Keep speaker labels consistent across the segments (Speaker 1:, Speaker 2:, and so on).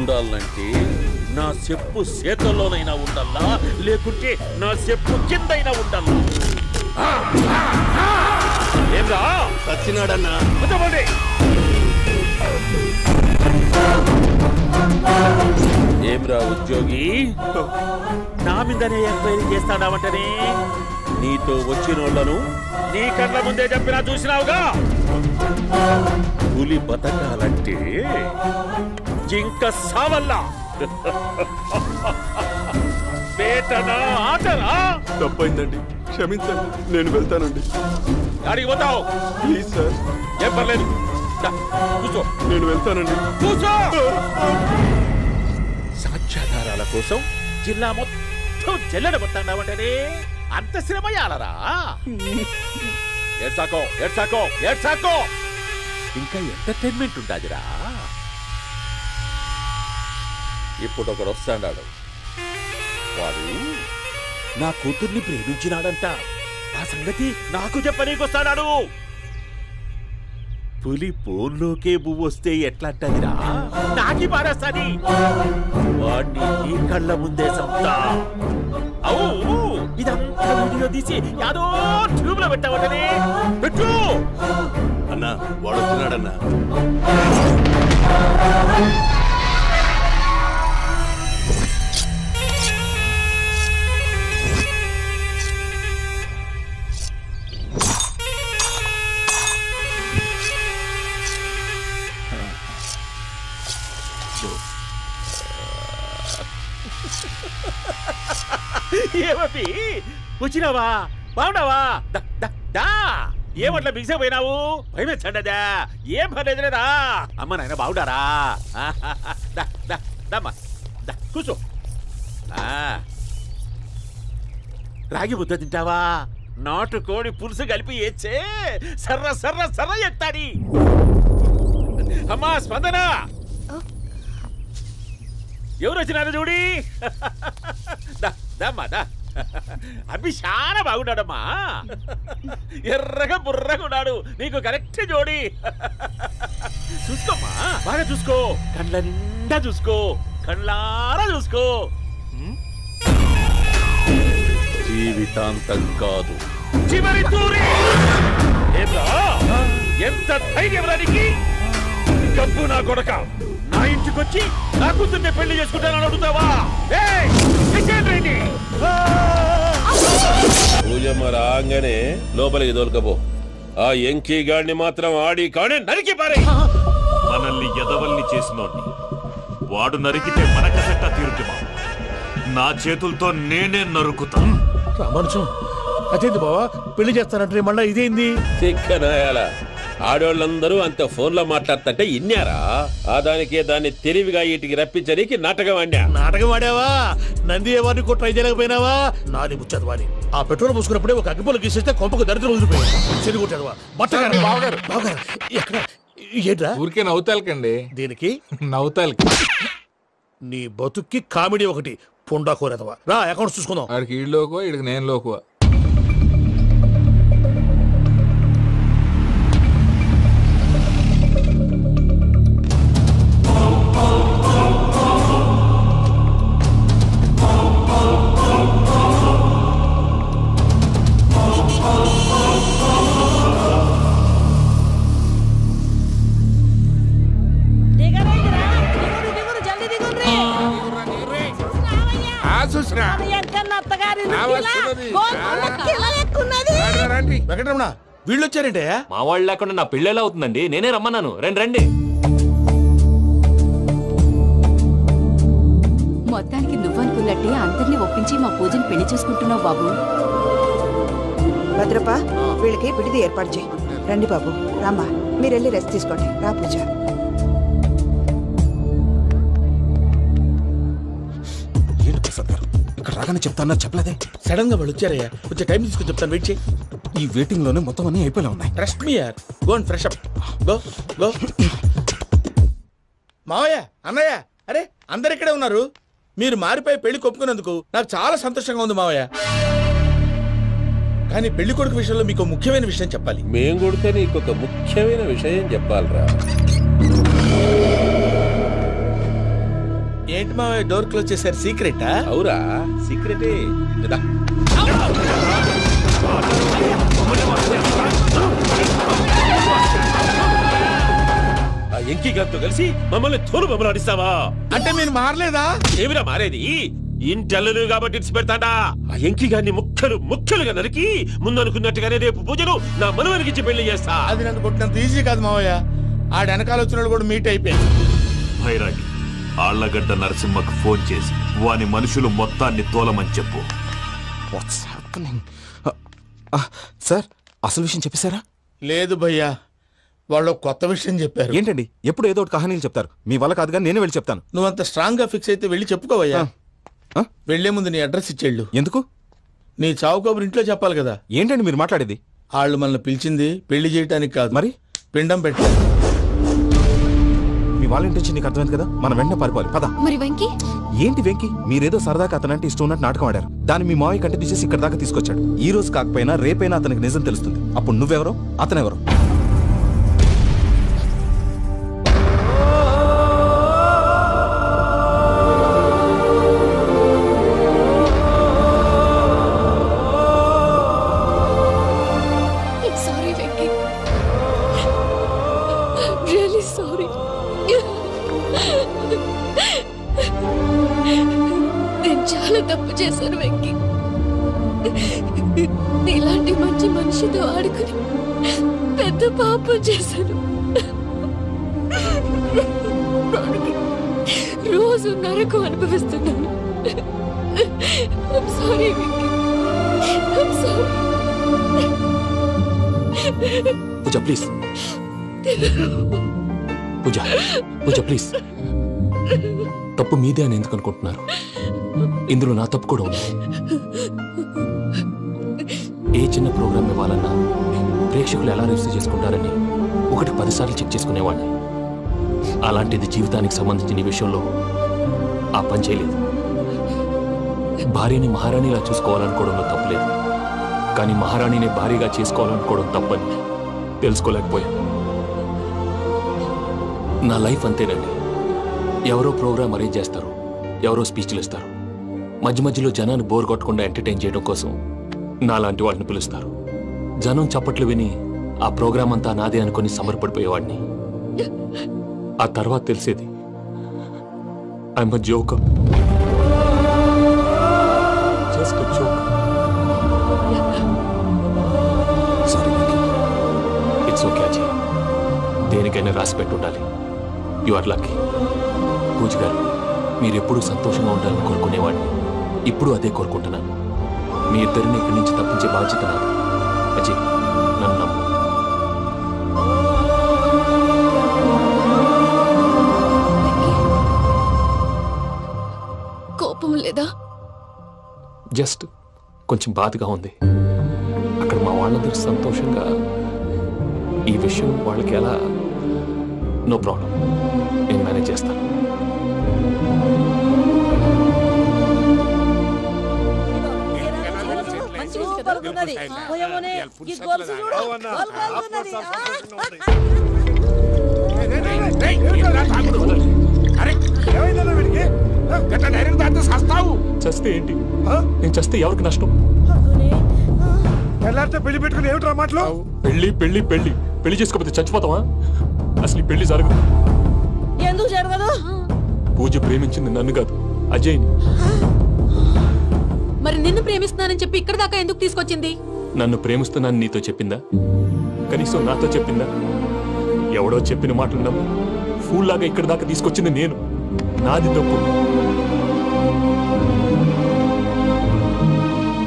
Speaker 1: ఉండాలంటే నా చెప్పు చేతల్లోనైనా ఉండాలా, లేకుంటే నా చెప్పు కిందైనా ఉండాలా? ఏమ్రా
Speaker 2: సచ్చినాడన్నా?
Speaker 1: ఏమ్రా ఉద్యోగి, నా మీదనే ఎంక్వైరీ చేస్తాడావంటనే? నీతో వచ్చినోళ్లను నీ కళ్ళ ముందే చెప్పినా చూసినావుగా. పులి బతకాలంటే జింక సావల్లా. పేటనా ఆటనా?
Speaker 2: తప్పైందండి, క్షమించండి, నేను వెళ్తానండి.
Speaker 1: అడిగి పోతావు?
Speaker 2: Please sir.
Speaker 1: ఏం పర్లేదు, కూర్చో.
Speaker 2: నేను వెళ్తానండి.
Speaker 1: కూర్చో. సాక్ష్యాధారాల కోసం జిల్లా మొత్తం చెల్లడబట్టావంటనే అంత శ్రమయాలరా? ఏడ్సాకో ఏడ్సాకో ఏడ్సాకో, ఇంకా ఎంటర్టైన్మెంట్ ఉండాదిరా. ఇప్పుడు ఒకడు వస్తాడాడు, వాడు నా కూతుర్ని ప్రేమించినాడంట. ఆ సంగతి నాకు చెప్పనీకొస్తాడాడు. పులి పోన్లోకే పువ్వు వస్తే ఎట్లాంటదిరా? నాకి పారేస్తాది. వాడిని నీ కళ్ళ ముందే సంతా. అవు ఇదంతా వీడియో తీసి యాదో ట్యూబ్ లో పెట్టావటనే. పెట్టు
Speaker 2: అన్నా, వాడు వచ్చినాడన్నా.
Speaker 1: ఏమీ వచ్చినావా? బాగున్నావా? ఏమట్లా బిగిసే పోయినావు? భయమేచ్చండదా? ఏం పర్లేదులేదా? అమ్మ నాయన బాగుండారా? కూర్చో. రాగి ముద్ద తింటావా? నాటు కోడి పులుసు కలిపి ఏచ్చే సర్ర సర్ర సర్ర ఎత్తాడి. అమ్మా స్పందన, ఎవరు వచ్చినారు చూడి. అబ్బి చాలా బాగున్నాడమ్మా. ఎర్రగా బుర్రగా ఉన్నాడు. నీకు కరెక్ట్ జోడి. చూసుకోమ్మా, బాగా చూసుకో. కళ్ళ నిండా చూసుకో, కళ్ళారా చూసుకో. జీవితాంతం కాదు, చివరి తూరి. ఎంత ధైర్యం రానికి? డబ్బు నా కొడక నా ఇంటికొచ్చి నా కూతుర్ని పెళ్లి చేసుకుంటానని అడుగుతావా? పూజమ్మ రాగానే లోపలికి దొరకపో. ఆ ఎంకీ గాడిని మాత్రం ఆడి కాడే నరికి పారే.
Speaker 3: మనల్ని ఎదవల్ని చేసినోడ్ని వాడు నరికితే మనకసెట్ట తీరుతుమా? నా చేతులతో నేనే నరుకుతా.
Speaker 4: రామానుజం, అదేంది బావా పెళ్లి చేస్తానంటే మళ్ళా ఇదేంది?
Speaker 1: ఆడోళ్ళందరూ అంత ఫోన్లో మాట్లాడుతుంటే ఇన్నారా? ఆ దానికే దాన్ని తెలివిగా వీటికి రప్పించడానికి నాటకం ఆడా.
Speaker 4: నాటకం ఆడావా? నంది ఎవరిని కూడా ట్రై చేయలేకపోయినావా? నాది ముచ్చదు వాని. ఆ పెట్రోల్ పోసుకున్నప్పుడే ఒక అగ్గిపోలు గీసేస్తే కొంపకు దరిద్రం వదిలిపోయింది. చెరి కొట్టాడువా? బట్టగారు బావగారు బావగారు ఎక్కడ? ఏంట్రా
Speaker 5: ఊరికే నవ్వుతాలకండి.
Speaker 4: దీనికి
Speaker 5: నవ్వుతాలకి
Speaker 4: నీ బతుక్కి కామెడీ ఒకటి. పొండా కోరేదవా? రా అకౌంట్స్ చూసుకుందాం.
Speaker 5: ఆడికి ఈడు లోకువా, ఈడికి నేను లోకువా?
Speaker 4: వెంకటరమణ, వీళ్ళు వచ్చారంటే?
Speaker 6: మా వాళ్ళు లేకుండా నా పెళ్ళెలా అవుతుందండి? నేనే రమ్మన్నాను. రండి రండి.
Speaker 7: మొత్తానికి నువ్వనుకున్నట్టే అందరినీ ఒప్పించి మా పూజను పెళ్లి చేసుకుంటున్నావు బాబు.
Speaker 8: భద్రప, వీళ్ళకి విడిది ఏర్పాటు చేయి. రండి బాబు, రామ్మా, మీరు వెళ్ళి రెస్ట్ తీసుకోండి. రా పూజ.
Speaker 9: ఏంటి ప్రసాద్ గారు, ఇక్కడ రాగానే చెప్తాను చెప్పలేదే?
Speaker 4: సడన్ గా వాళ్ళు వచ్చారయ్యా, కొంచెం టైం తీసుకుని చెప్తాను. వెయిట్ చేయి.
Speaker 9: ఈ వెయిటింగ్ లోనే మొత్తం అన్ని అయిపోయి ఉన్నాయి.
Speaker 4: ట్రస్ట్ మీ యార్. Go and fresh up. Go go. మావయ్య, అన్నయ్య, అరే అందరు ఇక్కడే ఉన్నారు. మీరు మారిపోయి పెళ్లి కొప్పుకున్నందుకు నాకు చాలా సంతోషంగా ఉంది మావయ్య. కానీ పెళ్లి కొడుకు విషయంలో మీకు ముఖ్యమైన విషయం చెప్పాలి.
Speaker 1: మేం కొడితే నీకు ఒక ముఖ్యమైన విషయం చెప్పాలిరా.
Speaker 4: ఏంటి మా డోర్ క్లోజ్ చేశారు? సీక్రెటా?
Speaker 9: అవురా సీక్రెటే కదా.
Speaker 1: ఆ ఎంకి గారితో కలిసి మమ్మల్ని తోలు బొమ్మలాడిస్తావా?
Speaker 4: అంటే మీరు మారలేదా?
Speaker 1: ఏమిరా మారేది? ఇంటల్లు కాబట్టి ఇడిచి పెడతాడా? ఆ ఎంకి గారిని ముక్కలుగా నరికి ముందనుకున్నట్టుగానే రేపు పూజను నా మనవనికిచ్చి పెళ్లి చేస్తా.
Speaker 4: అది నన్ను కొట్టినంత ఈజీ కాదు మావయ్య. ఆ వెనకాల వచ్చిన వాళ్ళు కూడా మీట్ అయిపోయారు.
Speaker 3: భైరాగి ఆళ్లగడ్డ నరసింహకు ఫోన్ చేసి వాని మనుషులు మొత్తాన్ని తోలమని చెప్పు.
Speaker 9: What's happening? సార్ అసలు విషయం చెప్పేశారా?
Speaker 4: లేదు భయ్యా, వాళ్ళు కొత్త విషయం చెప్పారు.
Speaker 9: ఏంటండి ఎప్పుడు ఏదో ఒకటి కహానీలు చెప్తారు. మీ వల్ల కాదు కానీ నేనే వెళ్ళి చెప్తాను.
Speaker 4: నువ్వంత స్ట్రాంగ్ గా ఫిక్స్ అయితే వెళ్ళి చెప్పుకోవయ్యా. వెళ్లే ముందు నీ అడ్రస్ ఇచ్చేళ్ళు.
Speaker 9: ఎందుకు?
Speaker 4: నీ చావు కబురు ఇంట్లో చెప్పాలి కదా.
Speaker 9: ఏంటండి మీరు మాట్లాడేది?
Speaker 4: వాళ్ళు మనల్ని పిలిచింది పెళ్లి చేయడానికి కాదు,
Speaker 9: మరి
Speaker 4: పిండం పెట్టారు.
Speaker 9: మీ వాళ్ళ ఇంటెన్షన్ నీకు అర్థమైంది కదా. మనం వెంటనే పారిపోవాలి. పద.
Speaker 7: మరి వెంకీ?
Speaker 9: ఏంటి వెంకి? మీరేదో సరదాగా అతనంటే ఇష్టం ఉన్నట్టు నాటకం ఆడారు. దాన్ని మీ మావయ్య కంటే తీసేసి ఇక్కడ దాకా తీసుకొచ్చాడు. ఈ రోజు కాకపోయినా రేపైనా అతనికి నిజం తెలుస్తుంది. అప్పుడు నువ్వెవరో అతనెవరో.
Speaker 7: చాలా తప్పు చేశాను వెంకీ. ఇలాంటి మంచి మనిషితో ఆడుకుని పెద్ద పాపం చేశాను. రోజు నరకం అనుభవిస్తున్నాను. Sorry Venky, sorry.
Speaker 6: Pooja please, Pooja please. తప్పు మీదే అని ఎందుకు అనుకుంటున్నారు? ఇందులో నా తప్పు కూడా ఉంది. ఏ చిన్న ప్రోగ్రామ్ ఇవ్వాలన్నా ప్రేక్షకులు ఎలా రిసీవ్ చేసుకుంటారని 1-10 సార్లు చెక్ చేసుకునేవాడిని. అలాంటిది జీవితానికి సంబంధించిన ఈ విషయంలో ఆ పని చేయలేదు. భార్యని మహారాణిలా చూసుకోవాలనుకోవడంలో తప్పులేదు, కానీ మహారాణిని భార్యగా చేసుకోవాలనుకోవడం తప్పని తెలుసుకోలేకపోయాను. నా లైఫ్ అంతేనండి. ఎవరో ప్రోగ్రామ్ అరేంజ్ చేస్తారు, ఎవరో స్పీచ్లు ఇస్తారు, మధ్య మధ్యలో జనాన్ని బోర్ కొట్టకుండా ఎంటర్టైన్ చేయడం కోసం నాలాంటి వాళ్ళని పిలుస్తారు. జనం చప్పట్లు విని ఆ ప్రోగ్రామ్ అంతా నాదే అనుకుని సమర్పడిపోయేవాడిని. ఆ తర్వాత తెలిసేది I am a joker, just a joker. It's okay Ajay, దేనికైనా రాసి పెట్టుండాలి. You are lucky. పూజ గారు, మీరు ఎప్పుడూ సంతోషంగా ఉండాలని కోరుకునేవాడిని. ఇప్పుడు అదే కోరుకుంటున్నాను. మీ ఇద్దరిని ఇక్కడి నుంచి తప్పించే బాధ్యత నాది. అజయ్, నన్ను నమ్ము.
Speaker 7: కోపం లేదా?
Speaker 6: జస్ట్ కొంచెం బాధగా ఉంది. అక్కడ మా వాళ్ళందరూ సంతోషంగా, ఈ విషయం వాళ్ళకి ఎలా? నో ప్రాబ్లం, నేను మేనేజ్ చేస్తాను. చస్తే ఏంటి? నేను చస్తే ఎవరికి నష్టం?
Speaker 2: పెళ్లి పెట్టుకుని ఏమిట్రా మాటలు?
Speaker 6: పెళ్లి పెళ్లి పెళ్లి పెళ్లి చేసుకోకపోతే చచ్చిపోతావా? అసలు ఈ పెళ్లి జరగదు.
Speaker 8: ఎందుకు జరగదు?
Speaker 6: పూజ ప్రేమించింది నన్ను కాదు, అజయ్ని.
Speaker 7: మరి నిన్ను ప్రేమిస్తున్నానని చెప్పి ఇక్కడ దాకా ఎందుకు తీసుకొచ్చింది?
Speaker 6: నన్ను ప్రేమిస్తున్నాను నీతో చెప్పిందా? కనీసం నాతో చెప్పిందా? ఎవడో చెప్పిన మాటలు నమ్ము ఫూల్ లాగా ఇక్కడ దాకా తీసుకొచ్చింది నేను. నాది తప్పు.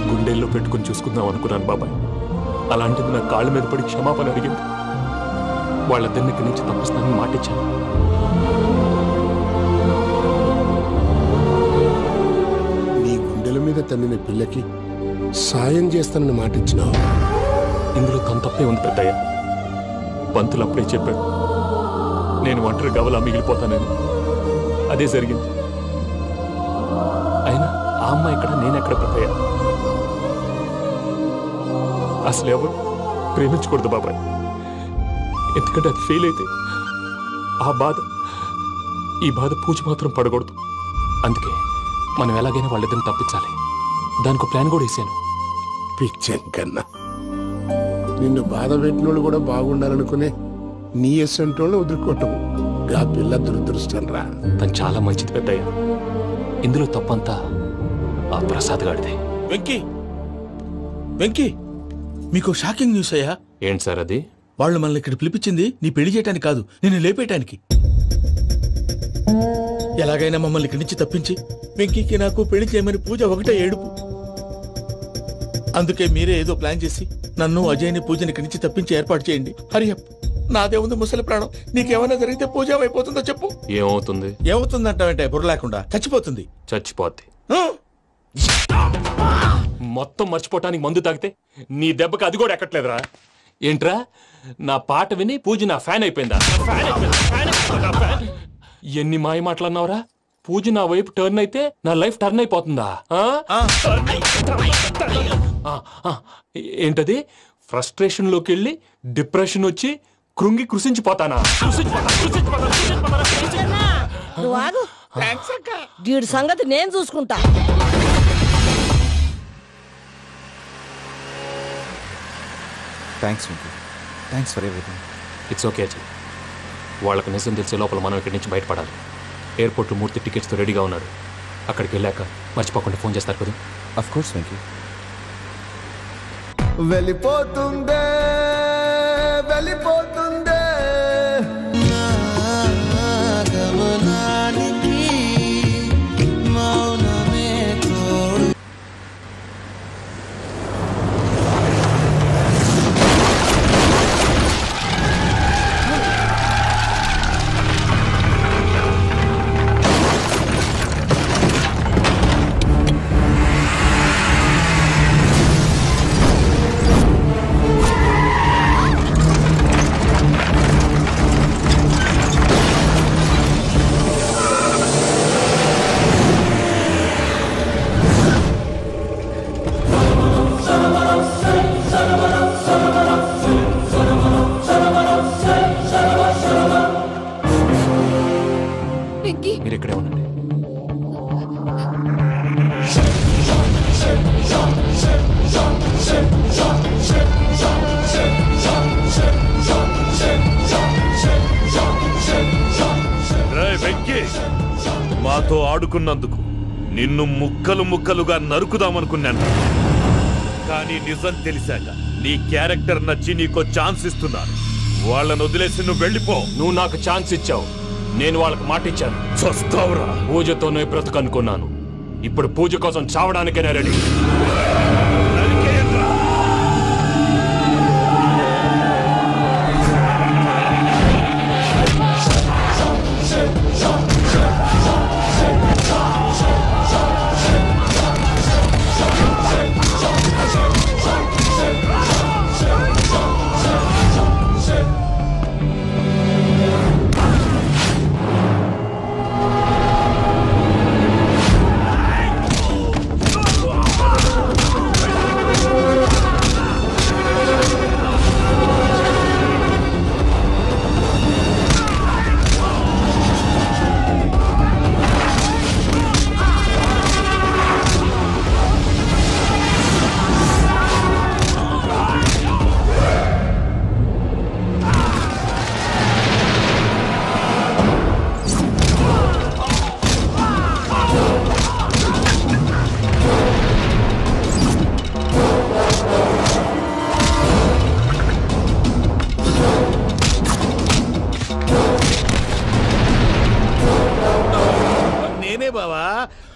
Speaker 6: గుండెల్లో పెట్టుకుని చూసుకుందాం అనుకున్నాను బాబాయ్. అలాంటిది నా కాళ్ళ మీద పడి క్షమాపణ అడిగింది. వాళ్ళిద్దరిని ఇక్కడి నుంచి తప్పిస్తానని మాటిచ్చాను.
Speaker 10: నీ గుండెల మీద తన్నిన పిల్లకి సాయం చేస్తానని మాటిచ్చినావు.
Speaker 6: ఇందులో తన తప్పే ఉంది పెద్దయ్య. పంతులు అప్పుడే చెప్పాడు నేను ఒంటరి గవలా మిగిలిపోతానని. అదే జరిగింది. అయినా ఆ అమ్మాయి ఎక్కడ, నేనెక్కడ పెద్దయ్య? అసలు ఎవరు ప్రేమించకూడదు బాబాయ్. ఎందుకంటే అది ఫెయిల్ అయితే ఈ బాధ పూజ మాత్రం పడకూడదు. అందుకే మనం ఎలాగైనా వాళ్ళిద్దరిని తప్పించాలి. దానికి ప్లాన్ కూడా వేసాను.
Speaker 10: పిచ్చం కన్నా నిన్ను బాధ పెట్టినోళ్ళు కూడా బాగుండాలనుకునే నీ ఎస్సంటోళ్ళు వదులుకోవటం ఆ పిల్ల దురదృష్టం రా.
Speaker 6: తను చాలా మంచిది పెద్దయ్య. ఇందులో తప్పంతా ఆ ప్రసాద్ గాడిదే.
Speaker 4: వెంకీ మీకు షాకింగ్ న్యూస్ అయ్యా.
Speaker 6: ఏంటి సార్ అది?
Speaker 4: వాళ్ళు మనల్ని ఇక్కడ పిలిపించింది నీ పెళ్లి చేయడానికి కాదు, నిన్ను లేపేయటానికి. ఎలాగైనా మమ్మల్ని ఇక్కడి నుంచి తప్పించి వెంకీకి నాకు పెళ్లి చేయమని పూజ ఒకటే ఏడుపు. అందుకే మీరే ఏదో ప్లాన్ చేసి నన్ను అజయ్ని పూజని ఇక్కడి నుంచి తప్పించి ఏర్పాటు చేయండి. హరియప్, నాదే ఉంది ముసలి ప్రాణం. నీకేమైనా జరిగితే పూజ అయిపోతుందో చెప్పు.
Speaker 6: ఏమవుతుంది?
Speaker 4: ఏమవుతుందంటావంటే బుర్ర లేకుండా చచ్చిపోతుంది.
Speaker 6: చచ్చిపోద్ది. మొత్తం మర్చిపోవటానికి మందు తాగితే నీ దెబ్బకి అది కూడా ఎక్కట్లేదురా. ఏంట్రా, నా పాట విని పూజ నా ఫ్యాన్ అయిపోయిందా? ఎన్ని మాయ మాటలన్నావురా? పూజ నా వైపు టర్న్ అయితే నా లైఫ్ టర్న్ అయిపోతుందా? ఏంటది? ఫ్రస్ట్రేషన్ లోకి వెళ్ళి డిప్రెషన్ వచ్చి కృంగి కృషించిపోతానా?
Speaker 11: వీడి సంగతి నేను చూసుకుంటా.
Speaker 9: Thanks for everything.
Speaker 6: It's okay Ajay. వాళ్ళకి నిజం తెలిసే లోపల మనం ఇక్కడి నుంచి బయటపడాలి. ఎయిర్పోర్ట్లో మూర్తి టికెట్స్తో రెడీగా ఉన్నాడు. అక్కడికి వెళ్ళాక మర్చిపోకుండా ఫోన్ చేస్తారు కదా.
Speaker 9: Of course Venky.
Speaker 12: వెళ్ళిపోతుందే వెళ్ళిపోతుందే గమనానికి మౌనమే తోడు.
Speaker 6: మీరు ఇక్కడే ఉండండి.
Speaker 3: వెంకీ, మాతో ఆడుకున్నందుకు నిన్ను ముక్కలు ముక్కలుగా నరుకుదామనుకున్నాను. కానీ నిజం తెలిసాక నీ క్యారెక్టర్ నచ్చి నీకో ఛాన్స్ ఇస్తున్నాను. వాళ్ళను వదిలేసి నువ్వు వెళ్ళిపో.
Speaker 6: నువ్వు నాకు ఛాన్స్ ఇచ్చావు, నేను వాళ్ళకి మాట ఇచ్చాను.
Speaker 3: చస్తావురా.
Speaker 6: పూజతోనే బ్రతుకనుకున్నాను. ఇప్పుడు పూజ కోసం చావడానికైనా రెడీ.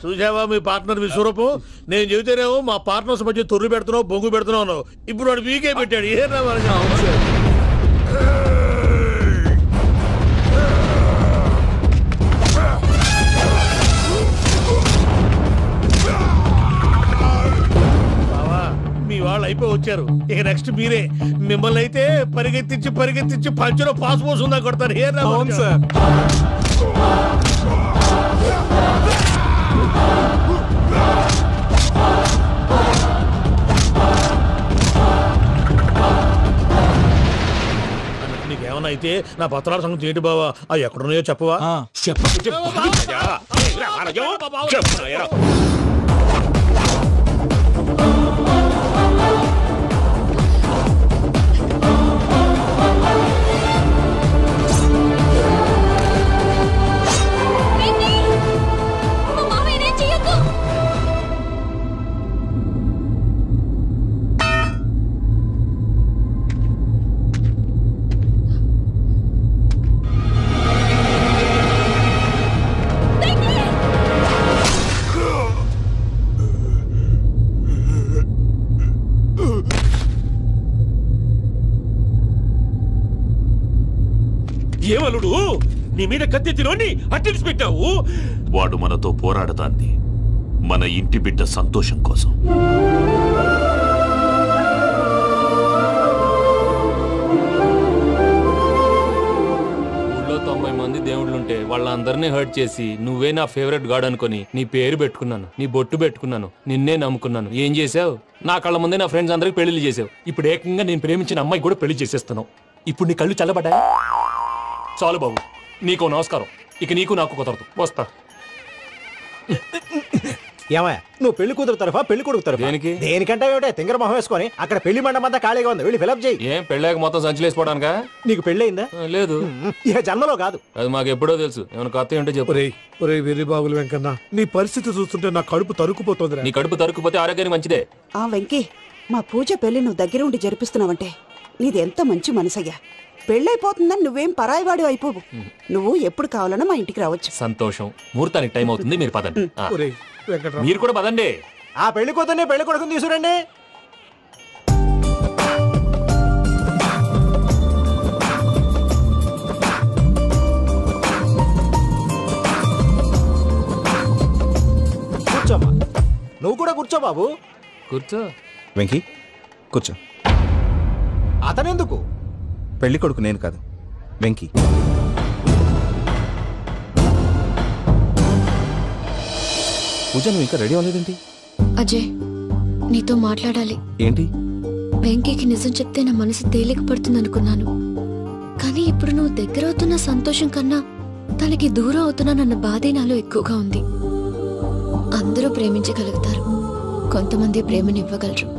Speaker 4: చూసావా మీ పార్ట్నర్ విశ్వరూపం? నేను చెబితేనేమో మా పార్ట్నర్స్ మధ్య తొర్రు పెడుతున్నావు, బొంగు పెడుతున్నావు. ఇప్పుడు వాడు వీకే పెట్టాడు. ఏ మీ వాళ్ళు అయిపోయి వచ్చారు. ఇక నెక్స్ట్ మీరే. మిమ్మల్ని అయితే పరిగెత్తించి పరిగెత్తించి పంచులో పాస్ పోసుందా కొడతారు. ఏ సార్ నీకేమన్నా అయితే నా పత్రాల సంగతి ఏంటి బావా? అవి ఎక్కడున్నాయో చెప్పవా?
Speaker 6: చెప్ప
Speaker 1: ఏమలుడు నీ మీద కత్తెత్తిలోని అట్టెలిసి పెట్టావు.
Speaker 3: వాడు మనతో పోరాడతాంది మన ఇంటి బిడ్డ సంతోషం కోసం.
Speaker 6: ఊళ్ళో 90 మంది దేవుళ్ళుంటే వాళ్ళందరినీ హర్ట్ చేసి నువ్వే నా ఫేవరెట్ గాడ్ అనుకుని నీ పేరు పెట్టుకున్నాను, నీ బొట్టు పెట్టుకున్నాను, నిన్నే నమ్ముకున్నాను. ఏం చేసావు? నా కళ్ళ ముందే నా ఫ్రెండ్స్ అందరికి పెళ్లి చేసావు. ఇప్పుడు ఏకంగా నేను ప్రేమించిన అమ్మాయి కూడా పెళ్లి చేసేస్తున్నావు. ఇప్పుడు నీ కళ్ళు చల్లబడ్డాయా? చాలు బాబు, నీకు నమస్కారం. ఇక నీకు నాకు కుదరదు, వస్తా.
Speaker 13: ఏమయ్య, నువ్వు పెళ్లి కూతురు తరఫా పెళ్లి కొడుకు తరఫా? దేనికంటే తింగర మొహం వేసుకొని అక్కడ పెళ్లి మండపం అంతా ఖాళీగా ఉంది, వెళ్ళి ఫిలప్ చేయి.
Speaker 6: ఏం పెళ్ళాక మొత్తం సంచలేసిపోవడానికా?
Speaker 13: నీకు పెళ్ళయిందా?
Speaker 6: లేదు.
Speaker 13: ఇక జన్మలో కాదు.
Speaker 6: అది మాకు ఎప్పుడో తెలుసు. ఏమైనా కొత్త ఉంటే చెప్పు.
Speaker 4: ఒరే వెర్రి బాబులు వెంకన్న, నీ పరిస్థితి చూస్తుంటే నా కడుపు తరుక్కుపోతుంది.
Speaker 6: నీ కడుపు తరుక్కుపోతే ఆరోగ్యానికి మంచిదే.
Speaker 8: ఆ వెంకీ, మా పూజ పెళ్లి నువ్వు దగ్గర ఉండి జరిపిస్తున్నావంటే నీది ఎంత మంచి మనసయ్యా. పెళ్ళైపోతుందని నువ్వేం పరాయివాడి అయిపోవు. నువ్వు ఎప్పుడు కావాలన్నా మా ఇంటికి రావచ్చు.
Speaker 6: సంతోషం. ముహూర్తానికి టైం అవుతుంది, మీరు పదండి. మీరు కూడా పదండి.
Speaker 13: ఆ పెళ్లి కూతుర్ని పెళ్లి కొడుకుని తీసుకురండి. కూర్చోమ్మా. నువ్వు కూడా కూర్చో బాబు.
Speaker 6: కూర్చో.
Speaker 9: వెంకీ కూర్చో.
Speaker 13: అతనెందుకు?
Speaker 9: పెళ్లి కొడుకు నేను కాదు, వెంకీ. పూజ, నువ్వు ఇంకా రెడీ అవ్వలేదేంటి?
Speaker 14: అజయ్, నీతో మాట్లాడాలి.
Speaker 9: ఏంటి?
Speaker 14: వెంకీకి నిజం చెప్తే నా మనసు తేలిక పడుతుంది అనుకున్నాను. కానీ ఇప్పుడు నువ్వు దగ్గర అవుతున్న సంతోషం కన్నా తనకి దూరం అవుతున్నానన్న బాధే నాలో ఎక్కువగా ఉంది. అందరూ ప్రేమించగలుగుతారు, కొంతమంది ప్రేమనివ్వగలరు.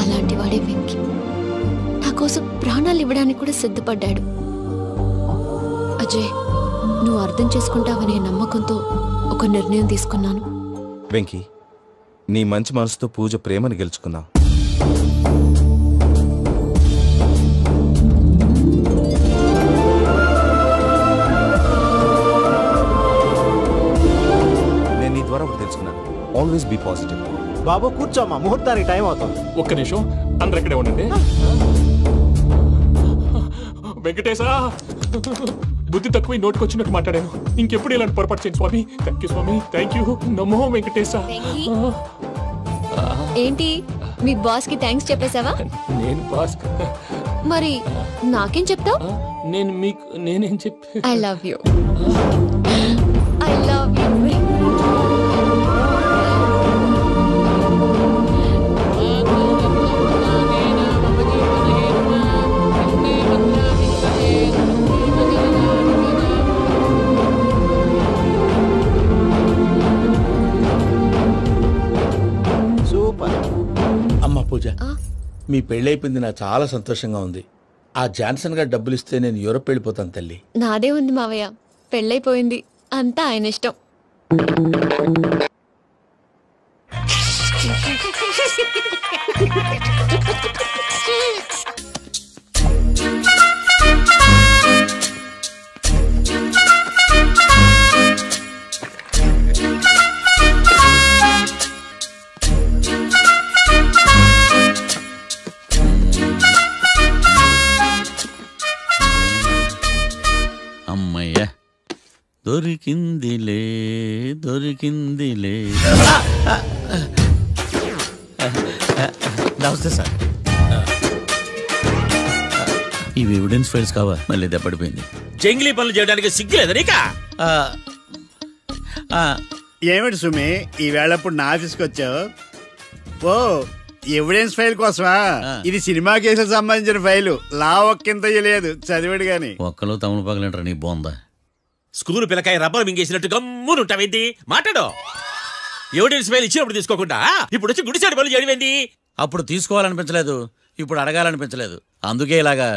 Speaker 14: అలాంటి వాడే వెంకీ. నా కోసం ప్రాణాలు ఇవ్వడానికి కూడా సిద్ధపడ్డాడు. అజయ్, నువ్వు అర్థం చేసుకుంటావనే నమ్మకంతో ఒక నిర్ణయం తీసుకున్నాను.
Speaker 9: వెంకీ, నీ మంచి మనసుతో పూజ ప్రేమని గెలుచుకుందాం. నేను నీ ద్వారా ఒకటి తెలుసుకున్నాను. Always be positive.
Speaker 13: బాబు కూర్చోమ్మా, ముహూర్తానికి టైం అవుతుంది.
Speaker 6: ఒక్క నిమిషం, అందరు ఇక్కడే ఉండండి. వెంకటేశా, బుద్ధి తక్కువ నోటికి వచ్చినట్టు మాట్లాడాను. ఇంకెప్పుడు ఇలాంటి పొరపాటు చేయండి స్వామి. థ్యాంక్ యూ స్వామి, థ్యాంక్ యూ. నమో వెంకటేశ.
Speaker 14: ఏంటి, మీ బాస్ కి థ్యాంక్స్ చెప్పేశావా?
Speaker 6: నేను బాస్?
Speaker 14: మరి నాకేం చెప్తావు?
Speaker 6: నేను మీకు నేనేం చెప్పి?
Speaker 14: I love you. I love you.
Speaker 4: అమ్మ పూజ, మీ పెళ్ళైపోయింది, నాకు చాలా సంతోషంగా ఉంది. ఆ జాన్సన్ గారు డబ్బులు ఇస్తే నేను యూరోప్ వెళ్ళిపోతాను తల్లి.
Speaker 14: నాదే ఉంది మావయ్య, పెళ్ళైపోయింది, అంతా ఆయన ఇష్టం.
Speaker 15: అమ్మయ్య, దొరికిందిలే దొరికిందిలే. నమస్తే సార్. ఇవి ఎవిడెన్స్ ఫైల్స్ కావా? మళ్ళీ దెబ్బడిపోయింది.
Speaker 1: జంగిలీ పనులు చేయడానికి సిగ్గులేదు నీకా?
Speaker 16: ఏమిటి సుమి, ఈవేళప్పుడు నా ఆఫీస్కి వచ్చావు? ఓ, ఎవిడెన్స్ ఫైల్ కోసమా? ఇది సినిమా కేసులకు సంబంధించిన ఫైలు. లా ఒక్కింత లేదు, చదివాడు గాని.
Speaker 15: ఒక్కలో తమలు పగలంటారా నీ బోందా?
Speaker 1: School పిల్లకాయ rubber మింగేసినట్టు గమ్మునుంటావేంది? మాట్లాడు. ఎవిడెన్స్ ఫైల్ ఇచ్చినప్పుడు తీసుకోకుండా ఇప్పుడు వచ్చి గుడిసాడు పనులు చేయడమేంది?
Speaker 15: అప్పుడు తీసుకోవాలనిపించలేదు, ఇప్పుడు అడగాలనిపించలేదు, అందుకే ఇలాగా.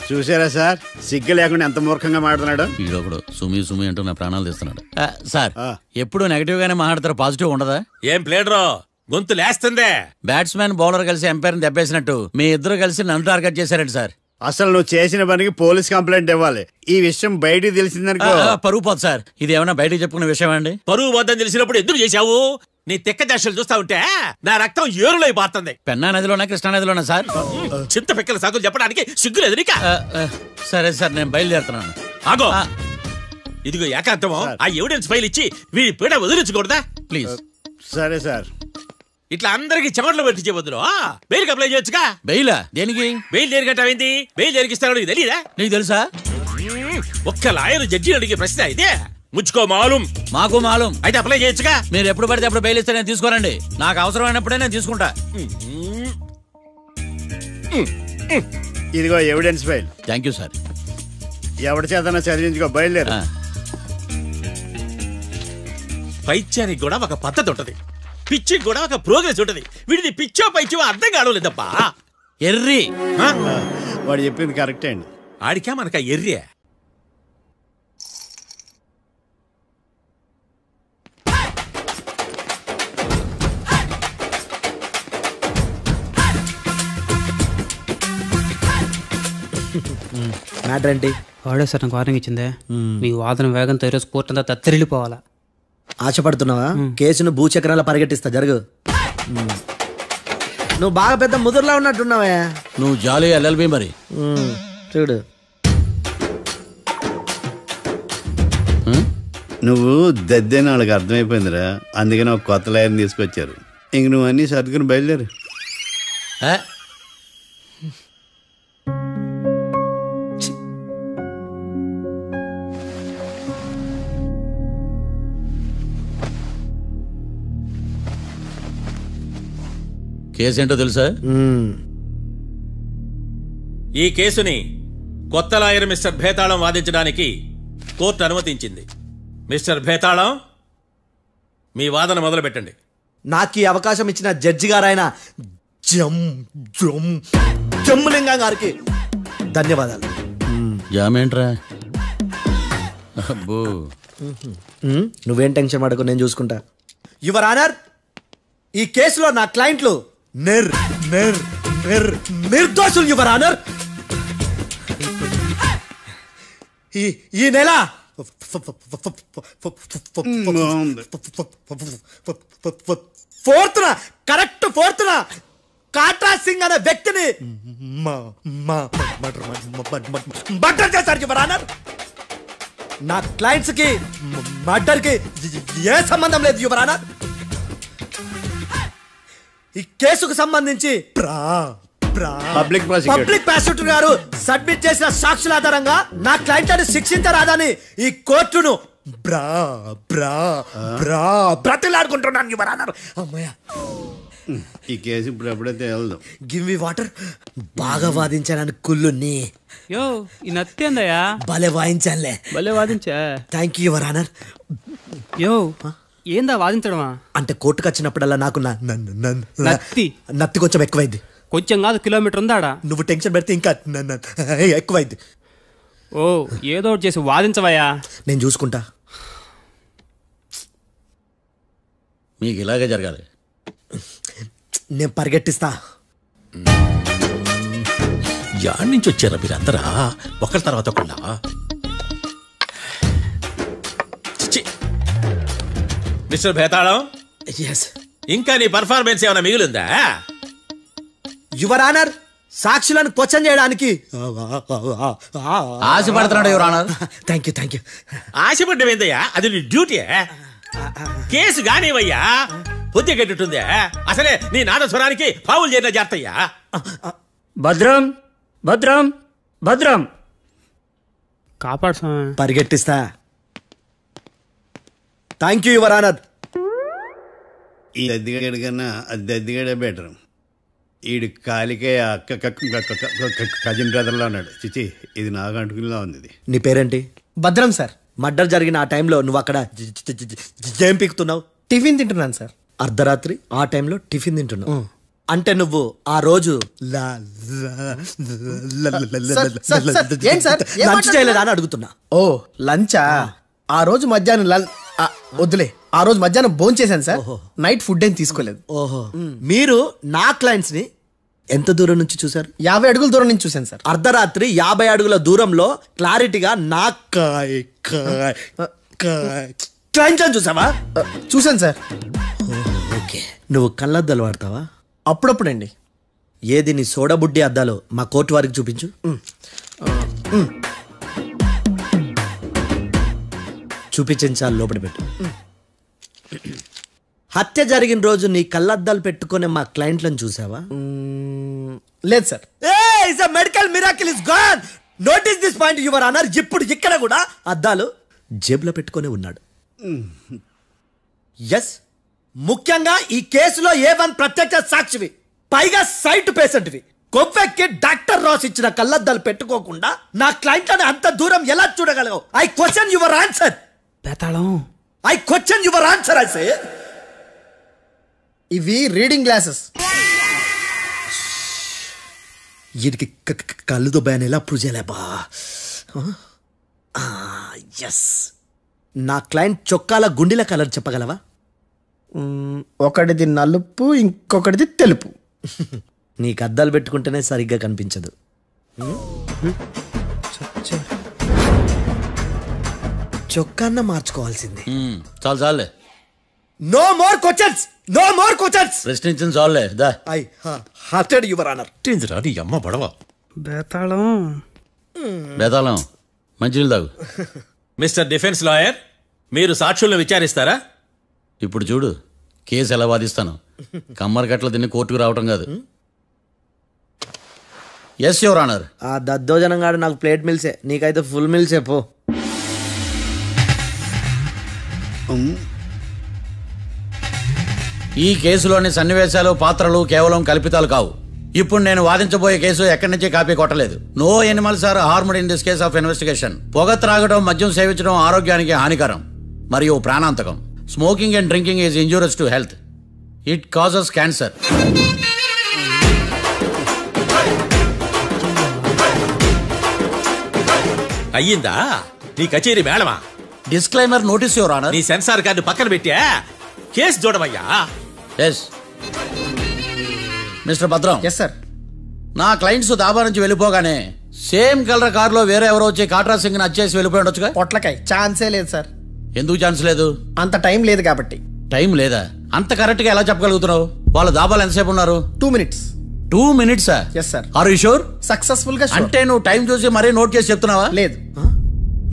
Speaker 16: చూసారా సార్, సిగ్గు లేకుండా ఎంత మూర్ఖంగా మాట్లాడుతున్నాడు.
Speaker 15: ఈడొకడు సుమి సుమి అంటూ నా ప్రాణాలు తీస్తున్నాడు. సార్, ఎప్పుడు నెగటివ్ గానే మాట్లాడతారు, పాజిటివ్ ఉండదా?
Speaker 1: ఏం ప్లేడరో గొంతు లేస్తుందే.
Speaker 15: బ్యాట్స్మెన్ బౌలర్ కలిసి ఎంపైర్ దెబ్బేసినట్టు మీ ఇద్దరు కలిసి నన్ను టార్గెట్ చేశారండి సార్.
Speaker 16: అసలు నువ్వు చేసిన పనికి పోలీస్ కంప్లైంట్ ఇవ్వాలి. ఈ విషయం బయటికి తెలిసిందనుకో
Speaker 15: పరువు పోదు సార్. ఇది ఏమైనా బయటికి చెప్పుకున్న విషయం అండి?
Speaker 1: పరువు వద్దని తెలిసినప్పుడు ఎందుకు చేశావు? నీ తెక్క దశలు చూస్తా ఉంటే నా రక్తం ఏరులై పారుతుంది.
Speaker 15: పెన్నా నదిలోనా కృష్ణా నదిలోనా సార్?
Speaker 1: చింత పిక్కల సాకులు చెప్పడానికి సిగ్గులేదు నీక?
Speaker 15: సరే సార్, నేను బయలుదేరుతున్నాను.
Speaker 1: ఆగో, ఇదిగో ఏకాంతమో ఆ ఎవిడెన్స్ ఫైల్ ఇచ్చి వీడి పీడ వదిలించకూడదా?
Speaker 15: ప్లీజ్.
Speaker 16: సరే సార్.
Speaker 1: ఇట్లా అందరికి చెమటలు పెట్టించే బదులు బెయిల్కి అప్లై చేయొచ్చుగా.
Speaker 15: బెయిలా? దేనికి?
Speaker 1: బెయిల్ దేనికంటావేంది? బెయిల్ దేనికిస్తానో నీకు తెలియదా?
Speaker 15: నీకు తెలుసా?
Speaker 1: ఒక్క లాయర్ జడ్జి అడిగే ప్రశ్న ఇదే. ముచ్చుకో మాలూం.
Speaker 15: మాకు మాలూం.
Speaker 1: అయితే అప్లై చేయొచ్చుగా.
Speaker 15: మీరు ఎప్పుడు పడితే అప్పుడు బెయిల్ ఇస్తే నేను తీసుకోనండి. నాకు అవసరమైనప్పుడే నేను తీసుకుంటా.
Speaker 16: ఇదిగో evidence file.
Speaker 15: Thank you sir.
Speaker 16: ఎవరి చేతనా చదివించుకో, బయలుదేరు.
Speaker 1: పైత్యానికి కూడా ఒక పద్ధతి ఉంటది, పిచ్చికి కూడా ఒక ప్రోగ్రెస్ ఉంటది. వీడిది పిచ్చో పైచో అర్థం కావలేదప్పా.
Speaker 15: ఎర్రి.
Speaker 16: వాడు చెప్పింది కరెక్టే అండి.
Speaker 1: ఆడికా మనక ఎర్రే.
Speaker 17: మ్యాటర్ ఏంటి?
Speaker 18: వాడే సార్ నాకు వార్నింగ్ ఇచ్చిందే. మీ వాదన వేగంతో ఈరోజు కోర్టు అంతా తత్తరిల్లిపోవాలా.
Speaker 17: ఆశపడుతున్నావా? కేసును భూచక్రాల పరిగెట్టిస్తా, జరుగు. నువ్వు బాగా పెద్ద ముదురులా ఉన్నట్టున్నావే.
Speaker 15: నువ్వు జాలి ఎల్ఎల్బి మరి.
Speaker 17: చూడు,
Speaker 16: నువ్వు దద్దేని వాళ్ళకి అర్థమైపోయిందిరా, అందుకని ఒక కొత్త లాయర్ని తీసుకొచ్చారు. ఇంక నువ్వు అన్నీ సర్దుకుని బయలుదేరు.
Speaker 15: కేసు ఏంటో తెలుసా?
Speaker 1: ఈ కేసుని కొత్త లాయర్ మిస్టర్ భేతాళం వాదించడానికి కోర్టు అనుమతించింది. మిస్టర్ భేతాళం, మీ వాదన మొదలు పెట్టండి.
Speaker 17: నాకు ఈ అవకాశం ఇచ్చిన జడ్జి గారైన జమ్ములింగం గారికి ధన్యవాదాలు.
Speaker 15: జామేంట్రా? అబ్బో,
Speaker 17: నువ్వేం టెన్షన్ పడకు, నేను చూసుకుంటా. యువర్ ఆనర్, ఈ కేసులో నా క్లయింట్లు నిర్దోషులు యువర్ ఆనర్. ఈ నెల 4th correct 4th Katra Singh అనే వ్యక్తిని మర్డర్ చేశారు యువర్ ఆనర్. నా క్లయింట్స్ కి మర్డర్ కి ఏ సంబంధం లేదు యువర్ ఆనర్. ఈ కేసుకు సంబంధించి
Speaker 16: పబ్లిక్
Speaker 17: ప్రాసిక్యూటర్ గారు సబ్మిట్ చేసిన సాక్షుల ఆధారంగా నా క్లయింట్ అని శిక్షించరాదని ఈ కోర్టును బ్రతిలాడుకుంటున్నాను యువర్ ఆనర్. అమ్మయ్య,
Speaker 16: ఈ కేసు ఇప్పుడు ఎప్పుడైతే వెళ్దాం.
Speaker 17: Give me water. బాగా వాదించానని కుళ్ళుని.
Speaker 18: యో, ఈ నత్తేందయ్యా?
Speaker 17: భలే వాయించాలే.
Speaker 18: భలే వాదించా.
Speaker 17: Thank you your honour.
Speaker 18: Yo, ఏందా వాదించడమా?
Speaker 17: అంటే కోర్టుకు వచ్చినప్పుడల్లా నాకు నత్తి కొంచెం ఎక్కువైంది.
Speaker 18: కొంచెం కాదు, కిలోమీటర్ ఉందాడా.
Speaker 17: నువ్వు టెన్షన్ పెడితే ఇంకా ఎక్కువైంది.
Speaker 18: ఓ, ఏదో ఒకటి చేసి వాదించవయ్యా.
Speaker 17: నేను చూసుకుంటా.
Speaker 15: మీకు ఇలాగే జరగాలి.
Speaker 17: నేను పరిగెట్టిస్తా.
Speaker 1: యాడ్ నుంచి వచ్చారా మీరందరా ఒకరి తర్వాత ఒకళ్ళ? మిస్టర్ భేతాళం, ఇంకా నీ పర్ఫార్మెన్స్ ఏమైనా మిగిలిందా?
Speaker 17: యువర్ ఆనర్, సాక్షులను క్వశ్చన్ చేయడానికి
Speaker 15: ఆశపడుతున్నాడు యువర్ ఆనర్.
Speaker 17: Thank you.
Speaker 1: ఆశపడ్డమేందయ్యా? అది నీ డ్యూటీ. కేసు గానివయ్యా, బుద్ధి కట్టుందే. అసలే నీ నాదస్వరానికి పావులు చేరిన జాగ్రత్తయ్యా.
Speaker 18: భద్రం భద్రం భద్రం కాపాడు.
Speaker 17: పరిగెట్టిస్తా. Thank you your honour.
Speaker 16: ఈ దద్దిగాడి కన్నా అది దద్దిగాడే బెటర్. ఈడు కాలికే కజిన్ బ్రదర్లో ఉన్నాడు. చిచి, ఇది నాకు అంటుకునిలా ఉంది.
Speaker 17: నీ పేరేంటి?
Speaker 13: భద్రం సార్.
Speaker 17: మర్డర్ జరిగిన ఆ టైంలో నువ్వు అక్కడ ఏం పీకుతున్నావు?
Speaker 13: టిఫిన్ తింటున్నాను సార్.
Speaker 17: అర్ధరాత్రి ఆ టైంలో టిఫిన్ తింటున్నావు అంటే నువ్వు ఆ రోజు లంచ్ చేయలేదా అని అడుగుతున్నా.
Speaker 13: ఓ లంచా? ఆ రోజు మధ్యాహ్నం వద్దులే, ఆ రోజు మధ్యాహ్నం భోంచేశాను సార్. నైట్ ఫుడ్ ఏం తీసుకోలేదు.
Speaker 17: ఓహో, మీరు నా క్లయింట్స్ ని ఎంత దూరం నుంచి చూసారు?
Speaker 13: 50 అడుగుల దూరం నుంచి చూశాను సార్.
Speaker 17: అర్ధరాత్రి 50 అడుగుల దూరంలో క్లారిటీగా నా క్లయింట్స్ అని చూసావా?
Speaker 13: చూశాను సార్.
Speaker 17: ఓకే, నువ్వు కళ్ళద్దాలు వాడతావా?
Speaker 13: అప్పుడప్పుడండి.
Speaker 17: ఏది నీ సోడబుడ్డి అద్దాలు మా కోర్టు వారికి చూపించు. చూపించాలి, లోపల పెట్టు. హత్య జరిగిన రోజు నీ కళ్ళద్దాలు పెట్టుకునే మా క్లయింట్లను చూసావా?
Speaker 13: లేదు sir.
Speaker 17: Medical miracle is gone. Notice this point your honour. ఇప్పుడు ఇక్కడ కూడా అద్దాలు జేబులో పెట్టుకొని ఉన్నాడు. ఎస్, ముఖ్యంగా ఈ కేసులో A1 ప్రత్యక్ష సాక్షివి, పైగా సైట్ పేషెంట్వి. కొవ్వెక్కి డాక్టర్ రాస్ ఇచ్చిన కళ్ళద్దాలు పెట్టుకోకుండా నా క్లయింట్లను అంత దూరం ఎలా చూడగలవు? I question your answer. I question your answer. I say
Speaker 13: ఇవి రీడింగ్ గ్లాసెస్.
Speaker 17: వీడికి కళ్ళుతో భయాన్ని ఎలా ప్రూవ్ చేయలేబా? ఎస్, నా క్లయింట్ చొక్కాల గుండెల కలర్ చెప్పగలవా?
Speaker 13: ఒకటిది నలుపు, ఇంకొకటిది తెలుపు.
Speaker 17: నీకు అద్దాలు పెట్టుకుంటేనే సరిగ్గా కనిపించదు. చొక్కాన్న మార్చుకోవాల్సింది.
Speaker 15: చాలు చాలే.
Speaker 17: No more questions, no more questions.
Speaker 15: ప్రశ్నించిన చాలులే. దా
Speaker 17: ఐ హార్టెడ్ యువర్ ఆనర్.
Speaker 15: నీ అమ్మ పడవ
Speaker 18: బేతాళం
Speaker 15: బేతాళం మంచినీళ్ళు తాగు.
Speaker 1: మిస్టర్ డిఫెన్స్ లాయర్, మీరు సాక్షులను విచారిస్తారా?
Speaker 15: ఇప్పుడు చూడు కేసు ఎలా వాదిస్తాను. కమ్మరి గట్ల తిని కోర్టుకు రావటం కాదు. Yes your honour.
Speaker 17: ఆ దద్దోజనం గాడు నాకు ప్లేట్ మిల్సే, నీకైతే ఫుల్ మిల్సే పో.
Speaker 15: ఈ కేసులోని సన్నివేశాలు, పాత్రలు కేవలం కల్పితాలు కావు. ఇప్పుడు నేను వాదించబోయే కేసు ఎక్కడి నుంచి కాపీ కొట్టలేదు. No animals are harmed in this case of investigation. పొగ త్రాగడం, మద్యం సేవించడం ఆరోగ్యానికి హానికరం మరియు ప్రాణాంతకం. Smoking and drinking is injurious to health. It causes cancer.
Speaker 1: అయ్యిందా నీ కచేరీ మేడమా?
Speaker 15: Disclaimer notice your honour.
Speaker 1: నీ సెన్సార్ కార్డు పక్కన పెట్టా కేసు చూడమయ్యా.
Speaker 15: Yes mister Bhadram.
Speaker 13: Yes sir.
Speaker 15: నా క్లయింట్స్ దాబా నుంచి వెళ్ళిపోగానే సేమ్ కలర్ కారులో వేరే ఎవరో వచ్చి కాట్రా సింగ్ వచ్చేసి వెళ్ళిపోయి ఉండొచ్చుగా?
Speaker 13: పొట్లకాయ ఛాన్సే లేదు సార్.
Speaker 15: ఎందుకు ఛాన్స్ లేదు?
Speaker 13: అంత టైం లేదు కాబట్టి.
Speaker 15: టైం లేదా? అంత కరెక్ట్ గా ఎలా చెప్పగలుగుతున్నావు? వాళ్ళ దాబాలు ఎంతసేపు ఉన్నారు?
Speaker 13: 2 minutes.
Speaker 15: 2 minutes?
Speaker 13: Yes sir.
Speaker 15: Are you sure?
Speaker 13: Successful గా.
Speaker 15: అంటే నువ్వు టైం చూసి మరీ నోట్ చేసి చెప్తున్నావా?
Speaker 13: లేదు.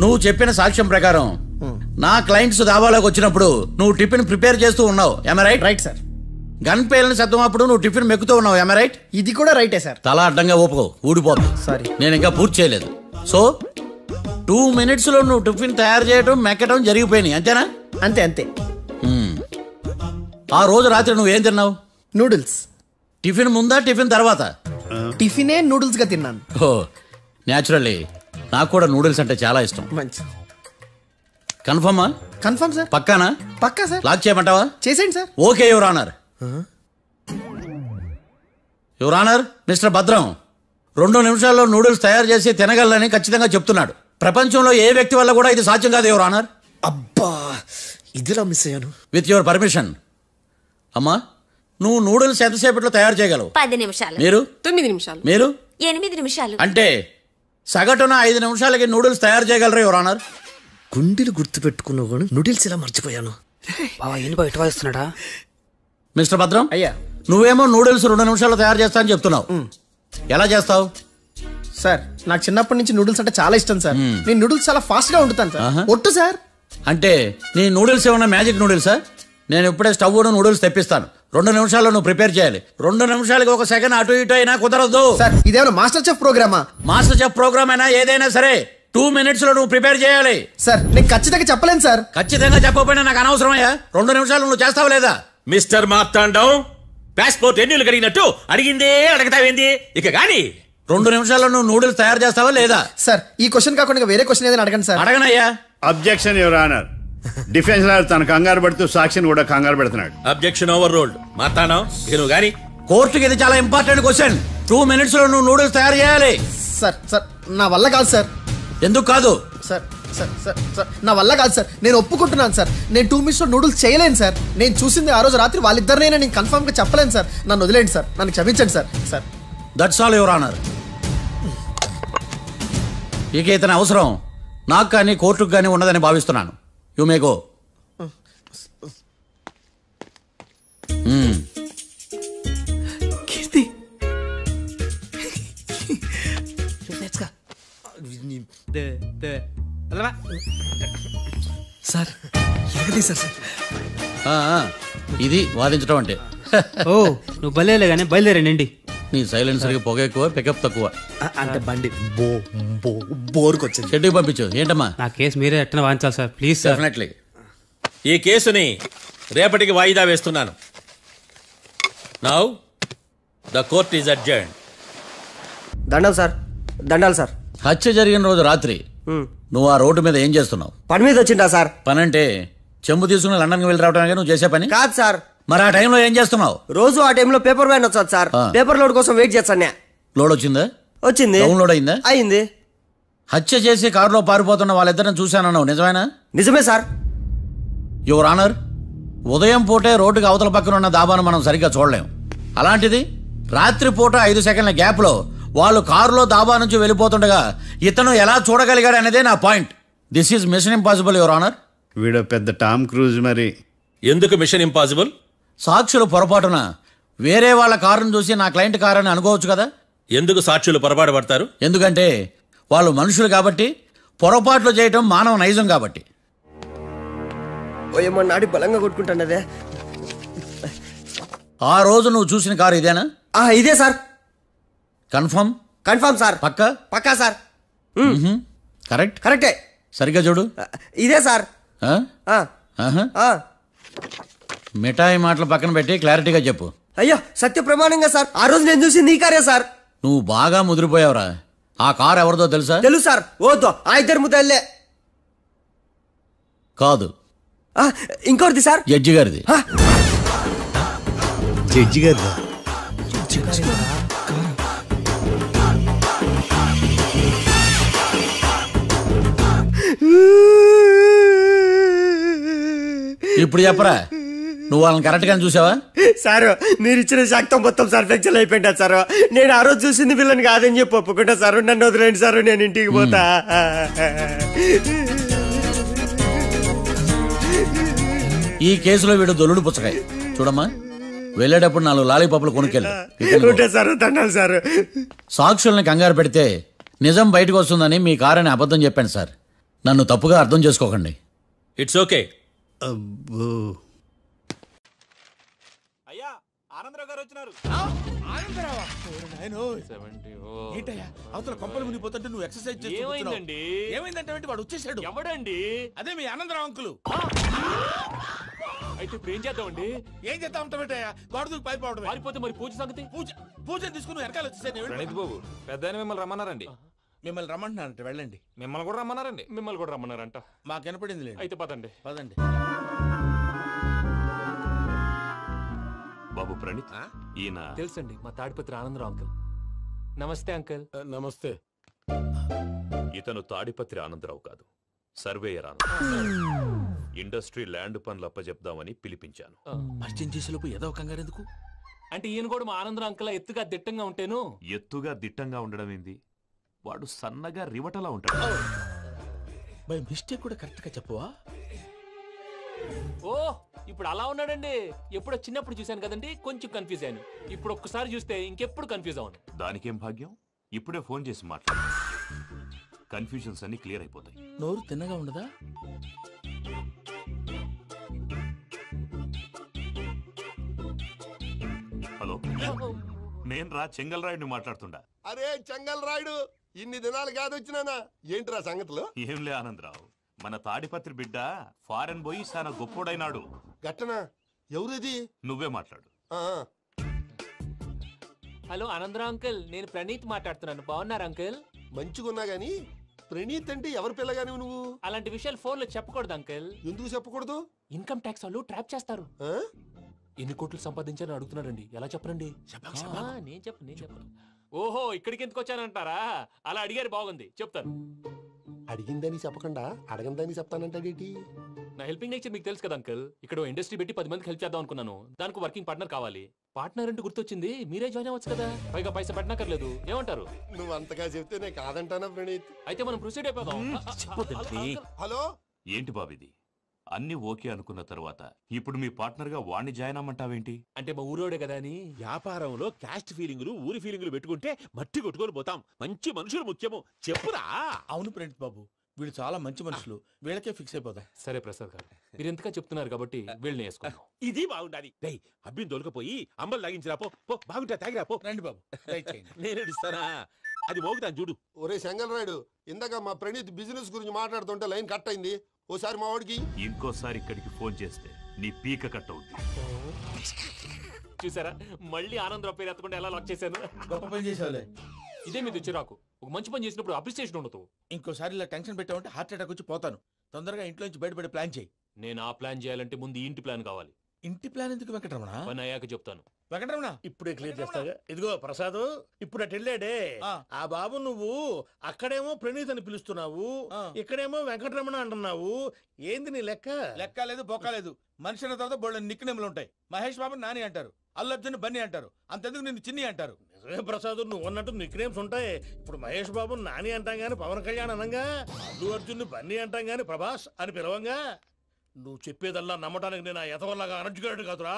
Speaker 15: నువ్వు చెప్పిన సాక్ష్యం ప్రకారం నా క్లయింట్స్ దాబాలోకి వచ్చినప్పుడు నువ్వు టిఫిన్ ప్రిపేర్ చేస్తూ ఉన్నావు. am I right?
Speaker 13: Right sir.
Speaker 15: Gun పేలిన శబ్దం అప్పుడు నువ్వు టిఫిన్ మెక్కుతూ ఉన్నావు. am I right?
Speaker 13: ఇది కూడా రైటే సార్.
Speaker 15: తల అడ్డంగా ఊపుకో, ఊడిపోదు.
Speaker 13: సారీ,
Speaker 15: నేను ఇంకా పూర్తి చేయలేదు. సో 2 minutes లో నువ్వు టిఫిన్ తయారు చేయడం, మెక్కడం జరిగిపోయినాయి, అంతేనా?
Speaker 13: అంతే అంతే.
Speaker 15: ఆ రోజు రాత్రి నువ్వేం తిన్నావు?
Speaker 13: నూడిల్స్.
Speaker 15: టిఫిన్ ముందా, టిఫిన్ తర్వాత?
Speaker 13: టిఫినే నూడిల్స్ గా తిన్నాను.
Speaker 15: ఓ న్యాచురల్లీ నాకు కూడా నూడిల్స్ అంటే చాలా ఇష్టం.
Speaker 13: మంచి.
Speaker 15: కన్ఫర్మా?
Speaker 13: Confirm sir.
Speaker 15: పక్కానా?
Speaker 13: పక్కా సార్.
Speaker 15: లాక్ చేయమంటావా?
Speaker 13: చేసేయండి sir.
Speaker 15: Okay your honour. Your honour, mister Bhadram 2 నిమిషాల్లో నూడిల్స్ తయారు చేసి తినగలని ఖచ్చితంగా చెప్తున్నాడు. ప్రపంచంలో ఏ వ్యక్తి వల్ల కూడా ఇది సాధ్యం కాదు యువర్ ఆనర్.
Speaker 17: అబ్బా, ఇదిలా మిస్ అయ్యాను.
Speaker 15: With your permission. అమ్మా, నువ్వు నూడిల్స్ ఎంతసేపట్లో తయారు చేయగలవు?
Speaker 19: 10 నిమిషాలు.
Speaker 15: మీరు?
Speaker 19: 9 నిమిషాలు.
Speaker 15: మీరు?
Speaker 19: 8 నిమిషాలు.
Speaker 15: అంటే సగటున 5 నిమిషాలకి నూడిల్స్ తయారు చేయగలరు యువర్ ఆనర్.
Speaker 17: గుండెలు గుర్తు పెట్టుకున్నావు కానీ నూడిల్స్ ఇలా మర్చిపోయాను.
Speaker 18: బావా ఏంటి బయట వాయిస్తున్నాడా?
Speaker 15: మిస్టర్ భద్రం,
Speaker 13: అయ్యా,
Speaker 15: నువ్వేమో నూడిల్స్ 2 నిమిషాల్లో తయారు చేస్తా అని చెప్తున్నావు. ఎలా చేస్తావు?
Speaker 13: సార్ నాకు చిన్నప్పటి నుంచి నూడిల్స్ అంటే చాలా ఇష్టం సార్. నేను నూడిల్స్ చాలా ఫాస్ట్ గా వండుతాను సార్. ఒట్టు సార్.
Speaker 15: అంటే నీ నూడిల్స్ ఏమన్నా మ్యాజిక్ నూడిల్సా? నేను ఇప్పుడే స్టవ్ నూడిల్స్ తెప్పిస్తాను. 2 నిమిషాల్లో నువ్వు ప్రిపేర్ చేయాలి. 2 నిమిషాలకి 1 సెకండ్ అటు ఇటు అయినా కుదరదు
Speaker 13: సార్. ఇదేమైనా మాస్టర్ చెఫ్ ప్రోగ్రామా?
Speaker 15: మాస్టర్ చెఫ్ ప్రోగ్రామ్ అయినా ఏదైనా సరే 2 minutes లో నువ్వు ప్రిపేర్ చేయాలి.
Speaker 13: సార్ నేను ఖచ్చితంగా చెప్పలేను సార్.
Speaker 15: ఖచ్చితంగా చెప్పకపోయినా నాకు అనవసరమయ్యా. 2 నిమిషాలు నువ్వు చేస్తావు లేదా?
Speaker 1: మిస్టర్ మార్తాండం, పాస్పోర్ట్ ఎన్నిళ్ళు కడిగినట్టు అడిగిందే అడగతావేంది? ఇక గాని
Speaker 15: 2 నిమిషాల్లో నువ్వు నూడిల్స్ తయారు చేస్తావా లేదా?
Speaker 13: సార్ ఈ క్వశ్చన్ కాకుండా వేరే క్వశ్చన్ ఏదైనా అడగండి సార్.
Speaker 15: అడగనయ్యా.
Speaker 16: Objection your honour. Defence lawyer తన కంగారు పడుతూ సాక్షిని కూడా కంగారు పెడుతున్నాడు.
Speaker 1: Objection overruled. మాట్లాడను నువ్వు గాని.
Speaker 15: కోర్టుకి ఇది చాలా ఇంపార్టెంట్ క్వశ్చన్. 2 minutes లో నువ్వు నూడిల్స్ తయారు చేయాలి.
Speaker 17: సార్ సార్ నా వల్ల కాదు సార్.
Speaker 15: ఎందుకు కాదు?
Speaker 17: సార్ సార్ సార్ సార్ నా వల్ల కాదు సార్. నేను ఒప్పుకుంటున్నాను సార్. నేను 2 minutes లో నూడిల్స్ చేయలేను సార్. నేను చూసింది ఆ రోజు రాత్రి వాళ్ళిద్దరినే నేను కన్ఫర్మ్ గా చెప్పలేను సార్. నన్ను వదిలేండి సార్. నన్ను క్షమించండి sir. Sir
Speaker 15: that's all your honour. ఇక ఇతని అవసరం నాకు కానీ కోర్టుకు కానీ ఉన్నదని భావిస్తున్నాను. You may go.
Speaker 17: Keerthi sir sir
Speaker 15: ఇది వాదించడం అంటే.
Speaker 18: ఓ నువ్వు బయలుదేరలే కానీ బయలుదేరండి.
Speaker 15: నీ సైలెన్సర్కి పొగ ఎక్కువ, పికప్ తక్కువ.
Speaker 17: అంటే బండి బోర్కి వచ్చింది.
Speaker 15: షెడ్యూల్ పంపించు. ఏంటమ్మా?
Speaker 18: నా కేసు మీరే ఎట్టన వాయించాలి సార్, ప్లీజ్ సార్.
Speaker 15: డెఫినెట్లీ.
Speaker 1: ఈ కేసుని రేపటికి వాయిదా వేస్తున్నాను. Now the court is adjourn.
Speaker 17: దండాలు సార్. దండాలు సార్.
Speaker 15: హత్య జరిగిన రోజు రాత్రి నువ్వు ఆ రోడ్డు మీద ఏం చేస్తున్నావు?
Speaker 17: పని మీద వచ్చిందా సార్?
Speaker 15: పని అంటే చెంబు తీసుకుని లండన్కి వెళ్ళి రావడానికి నువ్వు చేసే పని
Speaker 17: కాదు సార్.
Speaker 15: మరి ఆ టైంలో ఏం చేస్తున్నావు?
Speaker 17: రోజు ఆ టైంలో పేపర్ వ్యాన్ వచ్చాది సార్. పేపర్ లోడ్ కోసం వెయిట్ చేస్తాను.
Speaker 15: లోడ్ వచ్చిందా?
Speaker 17: వచ్చింది.
Speaker 15: డౌన్లోడ్ అయిందా?
Speaker 17: అయింది.
Speaker 15: హత్య చేసి కారులో పారిపోతున్న వాళ్ళిద్దరిని చూశానన్నావు, నిజమేనా?
Speaker 17: నిజమే సార్.
Speaker 15: యువర్ ఆనర్, ఉదయం పూటే రోడ్డుకి అవతల పక్కన ఉన్న దాబాను మనం సరిగ్గా చూడలేం. అలాంటిది రాత్రి పూట 5 సెకండ్ల గ్యాప్లో వాళ్ళు కారులో దాబా నుంచి వెళ్ళిపోతుండగా ఇతను ఎలా చూడగలిగాడు అనేదే నా point. This is mission impossible your honour.
Speaker 16: వీడో పెద్ద టామ్ క్రూజ్. మరి
Speaker 1: ఎందుకు మిషన్ ఇంపాసిబుల్?
Speaker 15: సాక్షులు పొరపాటున వేరే వాళ్ళ కారును చూసి నా క్లయింట్ కారు అని అనుకోవచ్చు కదా.
Speaker 1: ఎందుకు సాక్షులు పొరపాటు పడతారు?
Speaker 15: ఎందుకంటే వాళ్ళు మనుషులు కాబట్టి, పొరపాట్లు చేయటం మానవ నైజం కాబట్టి.
Speaker 17: నాడి బలంగా కొట్టుకుంటానదే.
Speaker 15: ఆ రోజు నువ్వు చూసిన కారు ఇదేనా?
Speaker 17: ఇదే సార్.
Speaker 15: కన్ఫర్మ్?
Speaker 17: Confirm sir.
Speaker 15: పక్కా?
Speaker 17: పక్కా సార్.
Speaker 15: కరెక్ట్?
Speaker 17: కరెక్టే.
Speaker 15: సరిగ్గా చూడు.
Speaker 17: ఇదే సార్.
Speaker 15: మిఠాయి మాటలు పక్కన పెట్టి క్లారిటీగా చెప్పు.
Speaker 17: అయ్యో సత్య ప్రమాణంగా సార్, ఆ రోజు నేను చూసింది ఈ కారే సార్.
Speaker 15: నువ్వు బాగా ముదిరిపోయావురా. ఆ కారు ఎవరిదో తెలుసా?
Speaker 17: తెలుసు సార్. ఓదో ఆ ఇద్దరు ముద్దల్లే.
Speaker 15: కాదు,
Speaker 17: ఇంకోటిది సార్.
Speaker 15: జడ్జి గారిది.
Speaker 16: జడ్జి గారిదా?
Speaker 15: ఇప్పుడు చెప్పరా, నువ్వు వాళ్ళని కరెక్ట్ గా చూసావా?
Speaker 17: సార్ మీరు ఇచ్చిన శాక్తం మొత్తం సార్ ఫ్రాక్చర్ అయిపోయింటా సార్. నేను ఆ రోజు చూసింది వీళ్ళని కాదని చెప్పి ఒప్పుకుంటా సార్. నన్ను వదిలేండి సార్, నేను ఇంటికి పోతా.
Speaker 15: ఈ కేసులో వీడు దొల్లుడు పుచ్చకాయ. చూడమ్మా, వెళ్ళేటప్పుడు 4 లాలీపాపులు కొనుక్కెళ్ళు.
Speaker 17: Sir దండాలి sir.
Speaker 15: సాక్షుల్ని కంగారు పెడితే నిజం బయటకు వస్తుందని మీ కారని అబద్ధం చెప్పాను సార్. నన్ను తప్పుగా అర్థం చేసుకోకండి.
Speaker 1: It's okay.
Speaker 4: అయ్యా ఆనందరావు గారు వచ్చినారు. అవతల కొంపలు మునిగిపోతుంటే నువ్వు ఎక్సర్సైజ్ చేస్తూ
Speaker 18: ఏమైందండి?
Speaker 4: ఏమైందంటే వాడు వచ్చేసాడు.
Speaker 18: ఎవడండి?
Speaker 4: అదే మీ ఆనందరావు అంకులు.
Speaker 18: అయితే ఇప్పుడు ఏం చేద్దామండి?
Speaker 4: ఏం చేస్తా ఉంటావేటయ్యా? గోడ దూకి పైపోవడం.
Speaker 18: పారిపోతే మరి పూజ సంగతి?
Speaker 4: పూజ తీసుకుని వెనకాల వచ్చేసాను.
Speaker 5: ప్రణీత్ బాబు, పెద్ద మిమ్మల్ని రమ్మన్నారండి.
Speaker 4: మిమ్మల్ని రమ్మంటున్నారంట, వెళ్ళండి.
Speaker 5: మిమ్మల్ని కూడా రమ్మన్నారండి.
Speaker 18: మిమ్మల్ని కూడా రమ్మన్నారంట.
Speaker 4: మాకు వినపడింది లేదు.
Speaker 18: అయితే పదండి.
Speaker 4: పదండి.
Speaker 3: బాబు ప్రణీత్, ఈయన
Speaker 18: తెలుసండి, మా తాడిపత్రి ఆనందరావు అంకుల్. నమస్తే అంకుల్.
Speaker 4: నమస్తే.
Speaker 3: ఇతను తాడిపత్రి ఆనందరావు కాదు, సర్వేయర్ ఆనందరావు. ఇండస్ట్రీ ల్యాండ్ పనులు అప్పచెప్దామని పిలిపించాను.
Speaker 4: పరిచయం చేసేలోపు ఏదో కంగారు ఎందుకు?
Speaker 18: అంటే ఈయన కూడా మా ఆనందరావు అంకుల్ ఎత్తుగా దిట్టంగా ఉంటాను.
Speaker 3: ఎత్తుగా దిట్టంగా ఉండడం ఏంది? వాడు సన్నగా రివటలా ఉంటాడు.
Speaker 4: బై మిస్టేక్ కూడా కరెక్ట్ గా చెప్పవా?
Speaker 18: ఓ ఇప్పుడు అలా ఉన్నాడండి. ఎప్పుడో చిన్నప్పుడు చూశాను కదండి, కొంచెం కన్ఫ్యూజ్ అయ్యాను. ఇప్పుడు ఒక్కసారి చూస్తే ఇంకెప్పుడు కన్ఫ్యూజ్ అవును.
Speaker 3: దానికేం భాగ్యం, ఇప్పుడే ఫోన్ చేసి మాట్లాడు. కన్ఫ్యూజన్స్ అన్ని క్లియర్ అయిపోతాయి.
Speaker 4: నోరు తిన్నగా ఉండదా?
Speaker 3: హలో, నేను రా చెంగల్రాయుడిని మాట్లాడుతుండా.
Speaker 19: అరే చెంగల్ రాయుడు, ఇన్ని దినాలు కాదు వచ్చినానా? ఏంట్రా సంగతులు?
Speaker 3: ఏంలే ఆనందరావు, మన తాడిపత్రి బిడ్డ ఫారెన్ పోయి చాలా గొప్పోడైనాడు.
Speaker 19: గట్టనా? ఎవరిది?
Speaker 3: నువ్వే మాట్లాడు.
Speaker 18: హలో ఆనందరావు అంకుల్, నేను ప్రణీత్ మాట్లాడుతున్నాను. బాగున్నారు అంకుల్?
Speaker 19: మంచిగున్నా గాని ప్రణీత్ అంటే ఎవరి పిల్లగాని నువ్వు?
Speaker 18: అలాంటి విషయాలు ఫోన్ లో చెప్పకూడదు అంకుల్.
Speaker 19: ఎందుకు చెప్పకూడదు?
Speaker 18: ఇన్కమ్ ట్యాక్స్ వాళ్ళు ట్రాప్ చేస్తారు. ఎన్ని కోట్లు సంపాదించాలని అడుగుతున్నారండి, ఎలా చెప్పరండి? నేను చెప్పను. ఓహో, ఇక్కడికి ఎందుకు వచ్చానంటారా? అలా అడిగారు, బాగుంది, చెప్తాను.
Speaker 19: అడిగిందని చెప్పకుండా అడగందని చెప్తానంటాడేటి?
Speaker 18: నా హెల్పింగ్ నేచర్ మీకు తెలుసు కదా అంకుల్. ఇక్కడ ఇండస్ట్రీ పెట్టి 10 మందికి హెల్ప్ చేద్దాం అనుకున్నాను. దానికి వర్కింగ్ పార్ట్నర్ కావాలి. పార్ట్నర్ అంటే గుర్తొచ్చింది, మీరే జాయిన్ అవ్వచ్చు కదా, పైగా పైసా పెట్టనక్కర్లేదు. ఏమంటారు?
Speaker 19: నువ్వు అంతగా చెప్తే నేను కాదంటానా ప్రణీత్?
Speaker 18: అయితే మనం ప్రొసీడ్ అయిపోదాం.
Speaker 19: హలో,
Speaker 3: ఏంటి బాబిది? అన్ని ఓకే అనుకున్న తర్వాత ఇప్పుడు మీ పార్ట్నర్ గా వాణ్ణి జాయిన్ అమ్మంటావేంటి?
Speaker 18: అంటే మా ఊరోడే కదా అని.
Speaker 1: వ్యాపారంలో క్యాస్ట్ ఫీలింగులు, ఊరి ఫీలింగులు పెట్టుకుంటే మట్టి కొట్టుకొని పోతాం. మంచి మనుషులు ముఖ్యము, చెప్పురా.
Speaker 4: అవును ప్రణీత్ బాబు, వీళ్ళు చాలా మంచి మనుషులు, వీళ్ళకే ఫిక్స్ అయిపోతాం.
Speaker 18: సరే ప్రసాద్ గారు, మీరు ఎంతగా చెప్తున్నారు కాబట్టి వీళ్ళని వేసుకున్నాం.
Speaker 1: ఇది బాగుండాలి. డై అబ్బిని తోలుకపోయి అంబలు తాగించిరా పో. బాగుంటా, తాగిరా పో.
Speaker 4: రండి బాబు,
Speaker 1: నేను ఇస్తానా? అది మోగుతాను చూడు.
Speaker 19: ఒరే సెంగల్ రాయుడు, ఇందాక మా ప్రణీత్ బిజినెస్ గురించి మాట్లాడుతుంటే లైన్ కట్ అయింది. ఓసారి మా వాడికి
Speaker 3: ఇంకోసారి ఇక్కడికి ఫోన్ చేస్తే నీ పీక కట్ అవుతుంది.
Speaker 18: చూసారా, మళ్ళీ ఆనందరావు పేరు ఎత్తకుండా ఎలా లాక్ చేశాను.
Speaker 4: గొప్ప పని చేసావులే.
Speaker 18: ఇదే మీద చిరాకు. ఒక మంచి పని చేసినప్పుడు అప్రిసియేషన్ ఉండదు.
Speaker 4: ఇంకోసారి ఇలా టెన్షన్ పెట్టామంటే హార్ట్ అటాక్ వచ్చి పోతాను. తొందరగా ఇంట్లో నుంచి బయటపడే ప్లాన్ చేయి.
Speaker 18: నేను ఆ ప్లాన్ చేయాలంటే ముందు ఇంటి ప్లాన్ కావాలి.
Speaker 4: ఇంటి ప్లాన్ ఎందుకు వెంకటరమణ?
Speaker 18: పని అయ్యాక చెప్తాను.
Speaker 4: వెంకటరమణ
Speaker 13: ఇప్పుడే క్లియర్ చేస్తాగా. ఇదిగో ప్రసాద్, ఇప్పుడు అటు వెళ్ళాడే ఆ బాబు, నువ్వు అక్కడేమో ప్రణీత్ అని పిలుస్తున్నావు, ఇక్కడేమో వెంకటరమణ అంటున్నావు. ఏంది నీ లెక్క?
Speaker 4: లెక్క లేదు, బొక్క లేదు. మనిషి అన్న తర్వాత బోళ్ళ నిక్నెములు ఉంటాయి. మహేష్ బాబు నాని అంటారు, అల్లు అర్జున్ బన్నీ అంటారు, అంతెందుకు నిన్ను చిన్ని అంటారు.
Speaker 13: నిజమే ప్రసాద్, నువ్వు అన్నట్టు నిక్నేమ్స్ ఉంటాయి. ఇప్పుడు మహేష్ బాబు నాని అంటాం గాని పవన్ కళ్యాణ్ అనంగా, అల్లు అర్జున్ బన్నీ అంటాం గాని ప్రభాస్ అని పిలవంగా. నువ్వు చెప్పేదల్లా నమ్మటానికి నేను ఆ ఎతవల్లాగా అనర్జుకేటెడ్ కాదురా.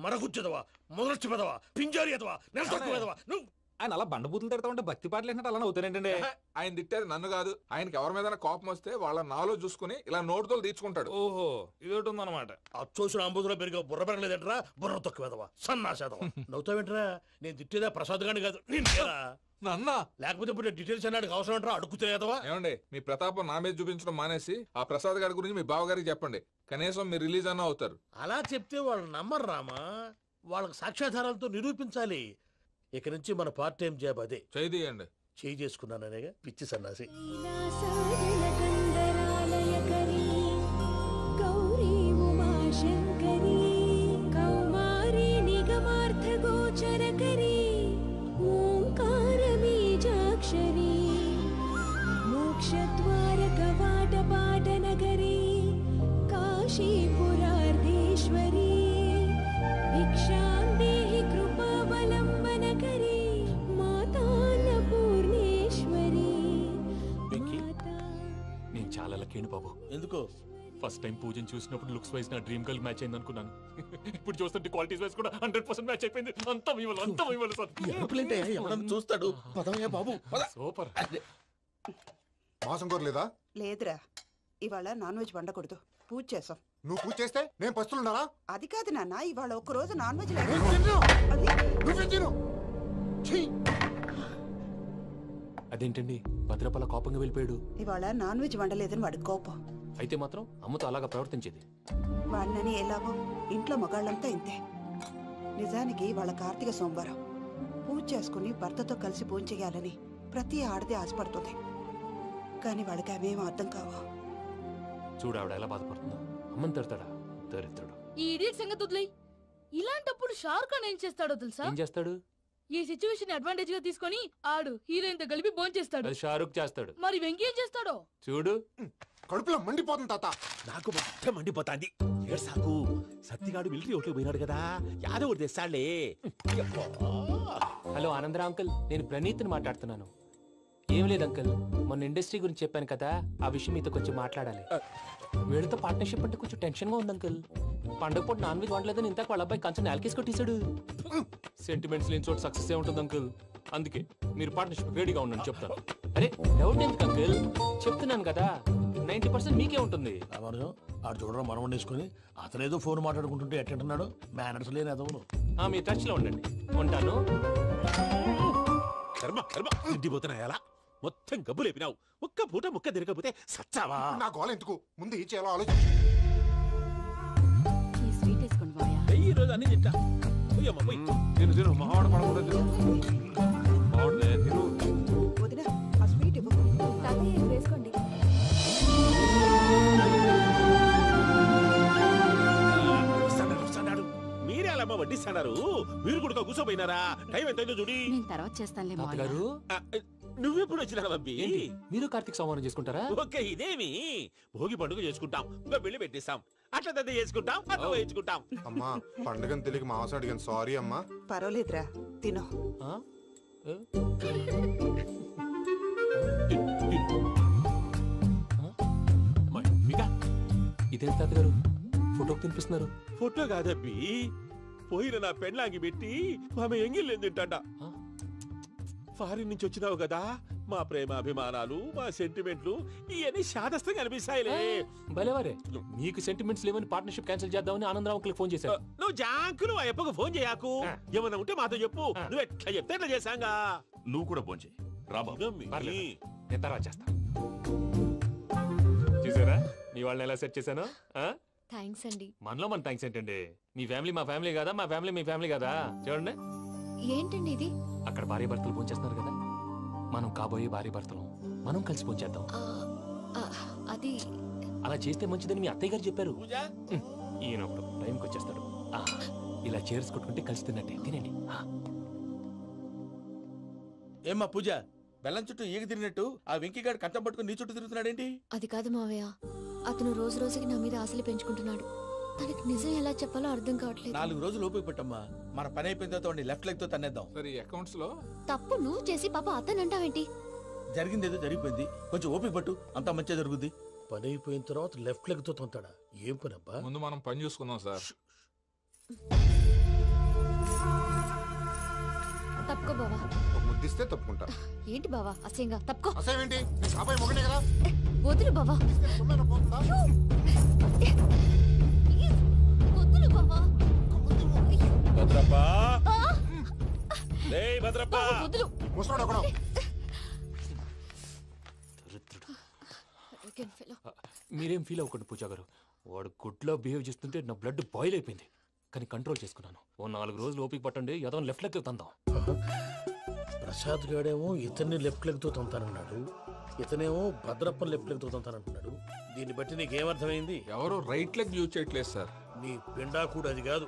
Speaker 13: మరగుచ్చదవా, మొదలచ్చి పెదవా, పింజారి ఎదవా, నెలసొక్కుదవా. నువ్వు
Speaker 5: ఆయన అలా బండబూతులు తిడతా ఉంటే భక్తి పాటలు ఏంటంటే అలా అవుతానంటే. ఆయన తిట్టేది నన్ను కాదు, ఆయనకి ఎవరి మీద కోపం వస్తే వాళ్ళ నాలో చూసుకుని ఇలా నోటుతో తీర్చుకుంటాడు.
Speaker 18: ఓహో, ఇదొకటి ఉందన్నమాట.
Speaker 13: అచ్చోసిన అంబుధులో పెరిగే బుర్ర పెరగలేదంటరా, బుర్ర తొక్కువేదవా, సన్నాసేదవా. నవ్వుతావేంట్రా? నేను తిట్టేదా ప్రసాద్ గాని కాదు, నిన్నేరా.
Speaker 5: నన్నా?
Speaker 13: లేకపోతే ఇప్పుడు డీటెయిల్స్ అన్నాడు అవసరం అంటారా? అడుగుతాయేదవా.
Speaker 5: ఏమండి, మీ ప్రతాపం నా మీద చూపించడం మానేసి ఆ ప్రసాద్ గారి గురించి మీ బావగారికి చెప్పండి. కనీసం మీరు రిలీజ్ అన్న అవుతారు.
Speaker 13: అలా చెప్తే వాళ్ళు నమ్మరు రామా. వాళ్ళకి సాక్ష్యాధారాలతో నిరూపించాలి. ఇక నుంచి మన పార్ట్ టైం జాబ్ అదే.
Speaker 5: చేయండి.
Speaker 13: చేయి చేసుకున్నాననేగా పిచ్చి సన్నాసి.
Speaker 20: గౌరీ ఉమాశంకరీ కౌమారీ నిగమార్థగోచరకరీ ఓంకార బీజాక్షరీ మోక్షద్వార కవాట పాటనగరీ కాశీపురార్ధేశ్వరీ భిక్షాం దేహి కృపావలంబనకరీ మాతాన్నపూర్ణేశ్వరీ.
Speaker 18: నేను చాలా లక్కీ బాబు.
Speaker 4: ఎందుకు?
Speaker 18: ఫస్ట్ టైం పూజను చూసినప్పుడు లుక్స్ వైజ్ నా డ్రీమ్ గర్ల్ మ్యాచ్ అయింది అనుకున్నాను. ఇప్పుడు చూస్తుంటే క్వాలిటీస్ వైజ్ కూడా 100% మ్యాచ్ అయిపోయింది. అంతా మీ వల్ల, అంతా మీ వల్ల సార్.
Speaker 4: ఎవడన్నా చూస్తాడు. పదవయ్యా బాబు,
Speaker 18: సూపర్.
Speaker 21: మాసం కోరలేదా?
Speaker 8: లేదురా, ఇవాళ నాన్ వెజ్ వండకూడదు, పూజ చేసాం.
Speaker 21: నువ్వు పూజ చేస్తే నేను పస్తులున్నారా?
Speaker 8: అది కాదు నాన్న, ఇవాళ ఒక్క రోజు నాన్ వెజ్
Speaker 18: అదేంటండి భద్రపల కోపంగా వెళ్ళిపోయాడు?
Speaker 8: ఇవాళ నాన్ వెజ్ వండలేదని వాడి కోపం.
Speaker 18: అయితే మాత్రం అమ్మతో అలాగా ప్రవర్తించేది.
Speaker 8: వాడినని ఎలాగో ఇంట్లో మగాళ్ళంతా ఇంతే. నిజానికి వాళ్ళ కార్తీక సోమవారం పూజ చేసుకుని భర్తతో కలిసి పూజ చేయాలని ప్రతి ఆడది ఆశపడుతుంది. కానీ వాళ్ళకి అవేం అర్థం కావు.
Speaker 18: చూడు ఆవిడ ఎలా బాధపడుతుందో. అమ్మని తిడతాడా దరిద్రుడు.
Speaker 22: ఈ ఇడియట్ సంగతి వదిలేయ్. ఇలాంటప్పుడు షారుఖ్ ఖాన్ ఏం చేస్తాడో తెలుసా?
Speaker 18: ఏం చేస్తాడు?
Speaker 22: ఈ సిచ్యువేషన్ అడ్వాంటేజ్ గా తీసుకొని ఆడు హీరోయిన్ తో కలిపి బోన్ చేస్తాడు.
Speaker 18: అది షారుఖ్ చేస్తాడు.
Speaker 22: మరి వెంకీ ఏం చేస్తాడో
Speaker 18: చూడు.
Speaker 21: కడుపులో మండిపోతుంది తాత.
Speaker 1: నాకు మొత్తం మండిపోతాంది. సాకు సత్తిగాడు మిలిటరీ ఓట్లు పోయినాడు కదా, యాదవ్ తెస్తాడులే.
Speaker 18: హలో ఆనందరా అంకుల్, నేను ప్రణీత్ని మాట్లాడుతున్నాను. ఏం లేదు అంకుల్, మొన్న ఇండస్ట్రీ గురించి చెప్పాను కదా, ఆ విషయం మీతో కొంచెం మాట్లాడాలి. వీళ్ళతో పార్ట్నర్షిప్ అంటే కొంచెం టెన్షన్ గా ఉంది అంకుల్. పండగ పూట నాన్ వెజ్ వండలేదని ఇంతకు వాళ్ళ అబ్బాయి కంచెం నాలుకేసి కొట్టేశాడు. సెంటిమెంట్స్ లేని చోట సక్సెస్ ఏ ఉంటుంది అంకుల్. అందుకే మీరు పార్ట్నర్షిప్ రెడీగా ఉండండి చెప్తాను. అరే డౌట్ ఎందుకు అంకుల్, చెప్తున్నాను కదా 90% మీకే ఉంటుంది.
Speaker 13: ఆడు చూడడం మనం వండేసుకుని అతనేదో ఫోన్ మాట్లాడుకుంటుంటే ఎట్టంటున్నాడు. మేనర్స్ లేని అదవును.
Speaker 18: మీ టచ్ లో ఉండండి. ఉంటాను.
Speaker 1: కర్మ కర్మ ఇంటిపోతున్నా ఎలా మొత్తం గబ్బు లేపినావు. ఒక్క పూట ముక్క తిరగకపోతే సచ్చావా?
Speaker 21: నా గోల ఎందుకు, ముందు ఏం చేయాలో ఆలోచించు.
Speaker 1: ఈ రోజు అన్ని తింటా.
Speaker 5: తిను తిను, మహావాడ పడకూడదు తిను.
Speaker 8: వదినా, ఆ స్వీట్ ఇవ్వు.
Speaker 1: చేస్తున్నారు? మీరు కూడా కూర్చోపోయినారా? టైం ఎంతైందో చూడి.
Speaker 2: నేను తర్వాత చేస్తానులే మావయ్య.
Speaker 18: తాతగారు
Speaker 1: నువ్వెప్పుడు వచ్చినా బంబి?
Speaker 18: మీరు కార్తీక్ సంహారం చేసుకుంటారా?
Speaker 1: ఓకే, ఇదేమి భోగి పండుగ చేసుకుంటాం, ఇంకా బిల్లు పెట్టిస్తాం, అట్లా దద్ద చేసుకుంటాం, అట్లా వేయించుకుంటాం.
Speaker 7: అమ్మా పండుగని తెలియక మాంసం అడిగాను, సారీ అమ్మా.
Speaker 8: పర్వాలేదురా, తినో.
Speaker 18: ఇదేం తాతగారు ఫోటోకి తినిపిస్తున్నారు?
Speaker 1: ఫోటో కాదబ్బి, పోయిన నా పెళ్ళాంగి పెట్టి ఆమె ఎంగిల్లేం తింటాడ. ఫారిన్ నుంచి వచ్చినావు కదా, మా ప్రేమ అభిమానాలు, మా సెంటిమెంట్లు ఇవన్నీ శాదస్తంగా అనిపిస్తాయిలే.
Speaker 18: భలేవారే, మీకు సెంటిమెంట్స్ లేవని పార్ట్నర్షిప్ క్యాన్సిల్ చేద్దామని ఆనందరావు అంకుల్కి ఫోన్ చేశారు.
Speaker 1: నువ్వు జాంకులు ఆ అప్పకు ఫోన్ చేయకు, ఏమన్నా ఉంటే మాతో చెప్పు. నువ్వు ఎట్లా చెప్తే ఎట్లా చేశాంగా.
Speaker 3: నువ్వు కూడా ఫోన్ చేయి రాబా.
Speaker 18: నేను తర్వాత చేస్తా. చూసారా మీ వాళ్ళని ఎలా సెట్ చేశాను?
Speaker 14: థ్యాంక్స్ అండి.
Speaker 18: మనలో మన థ్యాంక్స్ ఏంటండి? మీ ఫ్యామిలీ మా ఫ్యామిలీ కదా, మా ఫ్యామిలీ మీ ఫ్యామిలీ కదా. చూడండి,
Speaker 14: ఏంటండి ఇది?
Speaker 18: అక్కడ భార్య భర్తలు ఫోన్ చేస్తున్నారు కదా, మనం కాబోయే భార్య భర్తలు మనం కలిసి ఫోన్ చేద్దాం.
Speaker 14: అది
Speaker 18: అలా చేస్తే మంచిదని మీ అత్తయ్య గారు చెప్పారు. ఈయన ఒకడు టైంకి వచ్చేస్తాడు. ఇలా చేర్స్ కొట్టుకుంటే కలిసి తిన్నట్టే. తినండి.
Speaker 23: ఏమ్మా పూజ, బెల్లం చుట్టూ ఈగ తిరిగినట్టు ఆ వెంకీగాడు కంచం పట్టుకుని నీ చుట్టూ తిరుగుతున్నాడేంటి?
Speaker 14: అది కాదు మావయ్య, అతను రోజు రోజుకి నా మీద ఆశలు పెంచుకుంటున్నాడు. తనకి నిజం ఎలా చెప్పాలో అర్థం కావట్లేదు.
Speaker 23: 4 రోజులు ఓపిక పట్టమ్మా, మన పని అయిపోయిన తర్వాత లెఫ్ట్ లెగ్ తో తన్నేద్దాం.
Speaker 5: సరే అకౌంట్స్ లో
Speaker 14: తప్పు నువ్వు చేసి పాప అతను అంటావేంటి?
Speaker 23: జరిగిందేదో జరిగిపోయింది, కొంచెం ఓపిక పట్టు, అంతా మంచిగా జరుగుద్ది.
Speaker 4: పని అయిపోయిన తర్వాత లెఫ్ట్ లెగ్ తో తొంతాడా? ఏం పని అబ్బా?
Speaker 5: ముందు మనం పని చూసుకుందాం సార్.
Speaker 14: తప్పుకో బావా.
Speaker 7: ముద్దిస్తే తప్పుకుంటా.
Speaker 14: ఏంటి బావా అసహ్యంగా? తప్పుకో.
Speaker 7: అసహ్యం ఏంటి? అబ్బాయి మొగనే కదా.
Speaker 14: వదులు బావా. వదులు బావా.
Speaker 1: భద్రప్పా, భద్రప్పా,
Speaker 14: వదులు.
Speaker 7: ముసరాడు ఒకడు.
Speaker 18: మీరేం ఫీల్ అవ్వకండి పూజా గారు. వాడు గుడ్లో బిహేవ్ చేస్తుంటే నా బ్లడ్ బాయిల్ అయిపోయింది, కానీ కంట్రోల్ చేసుకున్నాను. ఓ 4 రోజులు ఓపిక పట్టండి, ఏదో లెఫ్ట్ లెగ్ తందాం.
Speaker 4: ప్రసాద్ గాడేమో ఇతన్ని లెఫ్ట్ లెగ్ తో తొంతానన్నాడు, ఇతనేమో భద్రప్ప లెఫ్ట్ లెగ్ తో తొంతానంటున్నాడు. దీన్ని బట్టి నీకేమర్థమైంది?
Speaker 5: ఎవరు రైట్ లెగ్ యూజ్ చేయట్లేదు సార్.
Speaker 4: నీ పిండా కూడా అది కాదు.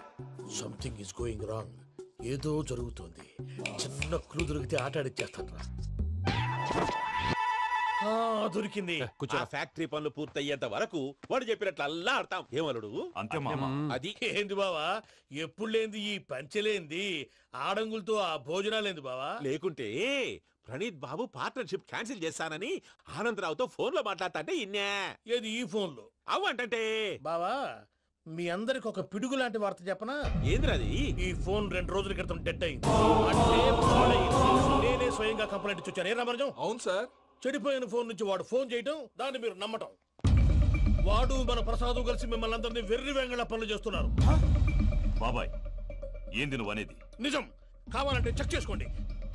Speaker 4: Something is going wrong. ఏదో జరుగుతోంది. చిన్న క్లూ దొరికితే ఆట ఆడిచ్చేస్తాను రా. దొరికింది.
Speaker 1: ఆ ఫ్యాక్టరీ పనులు పూర్తయ్యేంత వరకు వాడు చెప్పినట్లు అల్లా ఆడతాం. ఏమలుడు?
Speaker 3: అంతే మామ.
Speaker 1: అది
Speaker 4: ఏంది బావా, ఎప్పుడు లేంది ఈ పంచలేంది, ఆడంగులతో ఆ భోజనాలేంది బావా?
Speaker 1: లేకుంటే ప్రణీత్ బాబు పార్ట్నర్షిప్ క్యాన్సిల్ చేస్తానని ఆనందరావుతో ఫోన్ లో మాట్లాడతాంటే ఇన్నే.
Speaker 4: ఏది ఈ ఫోన్ లో?
Speaker 1: అవ్వంటే
Speaker 4: బావా, మీ అందరికి ఒక పిడుగు లాంటి వార్త చెప్పనా?
Speaker 1: ఏంద్రది?
Speaker 4: ఈ ఫోన్ 2 రోజుల క్రితం డెడ్ అయింది. అంటే పాడైంది. నేనే స్వయంగా కంప్లైంట్ ఇచ్చి వచ్చాను. ఏ రామరాజం?
Speaker 5: అవును సార్.
Speaker 4: చెడిపోయిన ఫోన్ నుంచి వాడు ఫోన్ చేయటం, దాన్ని మీరు నమ్మటం. వాడు మన ప్రసాదు కలిసి మిమ్మల్ని అందరినీ వెర్రి వెంగళ పనులు చేస్తున్నారు.
Speaker 3: బాబాయ్, ఏంది నువ్వు అనేది?
Speaker 4: నిజం. కావాలంటే చెక్ చేసుకోండి.